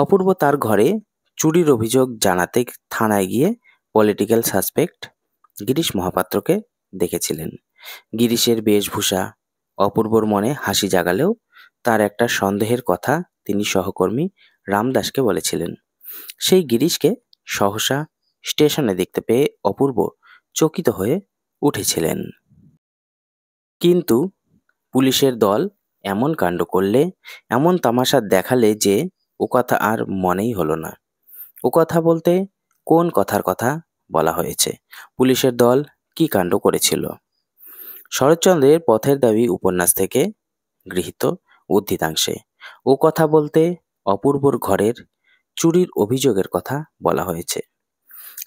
অপূর্ব তার ঘরে চুরির অভিযোগ জানাতে থানায় গিয়ে পলিটিক্যাল সাসপেক্ট গিরিশ মহাপাত্রকে দেখেছিলেন। গিরিশের বেশভূষা অপূর্বর মনে হাসি জাগালেও তার একটা সন্দেহের কথা তিনি সহকর্মী রামদাসকে বলেছিলেন। সেই গিরিশকে সহসা স্টেশনে দেখতে পেয়ে অপূর্ব চকিত হয়ে উঠেছিলেন। কিন্তু পুলিশের দল এমন কাণ্ড করলে, এমন তামাশা দেখালে যে ও কথা আর মনেই হলো না। ও কথা বলতে কোন কথার কথা বলা হয়েছে? পুলিশের দল কি কাণ্ড করেছিল? শরৎচন্দ্রের পথের দাবি উপন্যাস থেকে গৃহীত উদ্ধৃতাংশে ও কথা বলতে অপূর্বর ঘরের চুরির অভিযোগের কথা বলা হয়েছে।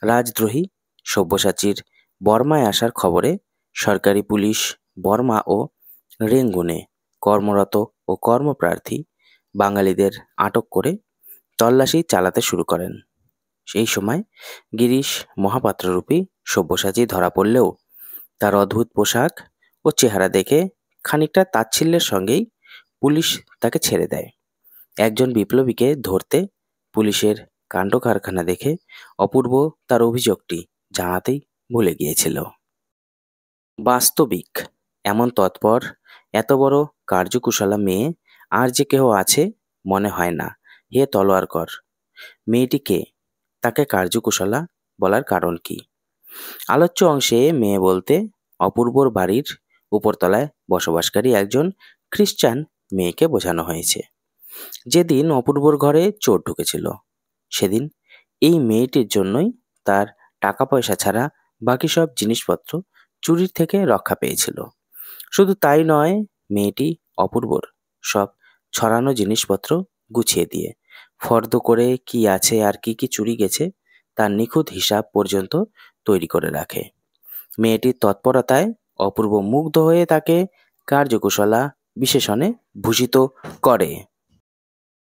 রাজদ্রোহী সব্যসাচীর বর্মায় আসার খবরে সরকারি পুলিশ বর্মা ও রেঙ্গুনে কর্মরত ও কর্মপ্রার্থী বাঙালিদের আটক করে তল্লাশি চালাতে শুরু করেন। সেই সময় গিরিশ মহাপাত্ররূপী সব্যসাচী ধরা পড়লেও তার অদ্ভুত পোশাক ও চেহারা দেখে খানিকটা তাচ্ছিল্যের সঙ্গেই পুলিশ তাকে ছেড়ে দেয়। একজন বিপ্লবীকে ধরতে পুলিশের কাণ্ড কারখানা দেখে অপূর্ব তার অভিযোগটি জানাতেই ভুলে গিয়েছিল। বাস্তবিক এমন তৎপর এত বড় কার্যকুশলা মেয়ে আর যে কেহ আছে মনে হয় না। হে তলোয়ারকর, মেয়েটিকে তাকে কার্যকুশলা বলার কারণ কি? আলোচ্য অংশে মেয়ে বলতে অপূর্বর বাড়ির উপরতলায় বসবাসকারী একজন খ্রিস্টান মেয়েকে বোঝানো হয়েছে। যেদিন অপূর্বর ঘরে চোর ঢুকেছিল সেদিন এই মেয়েটির জন্যই তার টাকা পয়সা ছাড়া বাকি সব জিনিসপত্র চুরির থেকে রক্ষা পেয়েছিল। শুধু তাই নয়, মেয়েটি অপূর্বর সব ছড়ানো জিনিসপত্র গুছিয়ে দিয়ে ফর্দ করে কি আছে আর কি কি চুরি গেছে তার নিখুঁত হিসাব পর্যন্ত তৈরি করে রাখে। মেয়েটির তৎপরতায় অপূর্ব মুগ্ধ হয়ে তাকে কার্যকুশলা বিশেষণে ভূষিত করে।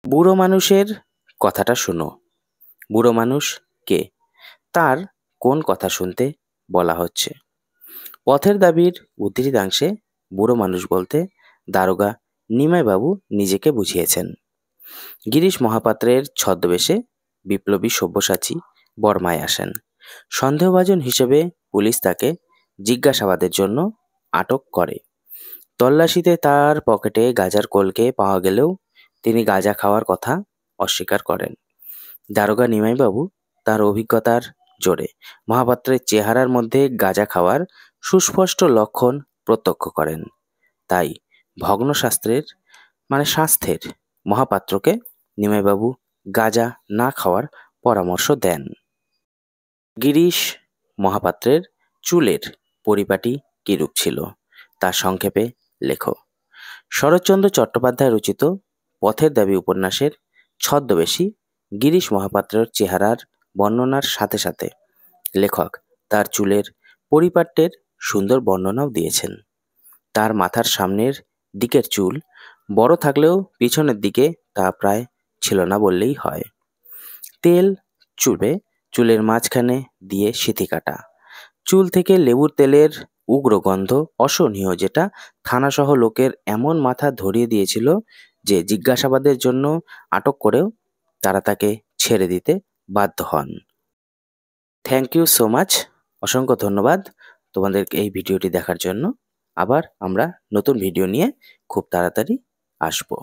বুড়ো মানুষের কথাটা শোনো। বুড়ো মানুষ কে? তার কোন কথা শুনতে বলা হচ্ছে? পথের দাবির উদ্ধৃতাংশে বুড়ো মানুষ বলতে দারোগা নিমাইবাবু নিজেকে বুঝিয়েছেন। গিরিশ মহাপাত্রের ছদ্মবেশে বিপ্লবী সব্যসাচী বর্মায় আসেন। সন্দেহভাজন হিসেবে পুলিশ তাকে জিজ্ঞাসাবাদের জন্য আটক করে। তল্লাশিতে তার পকেটে গাঁজার কলকে পাওয়া গেলেও তিনি গাঁজা খাওয়ার কথা অস্বীকার করেন। দারোগা নিমাইবাবু তার অভিজ্ঞতার জোরে মহাপাত্রের চেহারার মধ্যে গাঁজা খাওয়ার সুস্পষ্ট লক্ষণ প্রত্যক্ষ করেন। তাই ভগ্ন স্বাস্থ্যের মহাপাত্রকে নিমাইবাবু গাঁজা না খাওয়ার পরামর্শ দেন। গিরিশ মহাপাত্রের চুলের পরিপাটি কিরূপ ছিল তা সংক্ষেপে লেখো। শরৎচন্দ্র চট্টোপাধ্যায় রচিত পথের দাবি উপন্যাসের ছদ্মবেশী গিরিশ মহাপাত্রের চেহারার বর্ণনার সাথে সাথে লেখক তার চুলের পরিপাট্যের সুন্দর বর্ণনাও দিয়েছেন। তার মাথার সামনের দিকের চুল বড় থাকলেও পিছনের দিকে তা প্রায় ছিল না বললেই হয়। তেল চুলের মাঝখানে দিয়ে সিঁথি কাটা। চুল থেকে লেবুর তেলের উগ্র গন্ধ অসহনীয়, যেটা থানাসহ লোকের এমন মাথা ধরিয়ে দিয়েছিল যে জিজ্ঞাসাবাদের জন্য আটক করেও তারা তাকে ছেড়ে দিতে বাধ্য হন। Thank you so much. অসংখ্য ধন্যবাদ তোমাদের এই ভিডিওটি দেখার জন্য। আবার আমরা নতুন ভিডিও নিয়ে খুব তাড়াতাড়ি আসবো।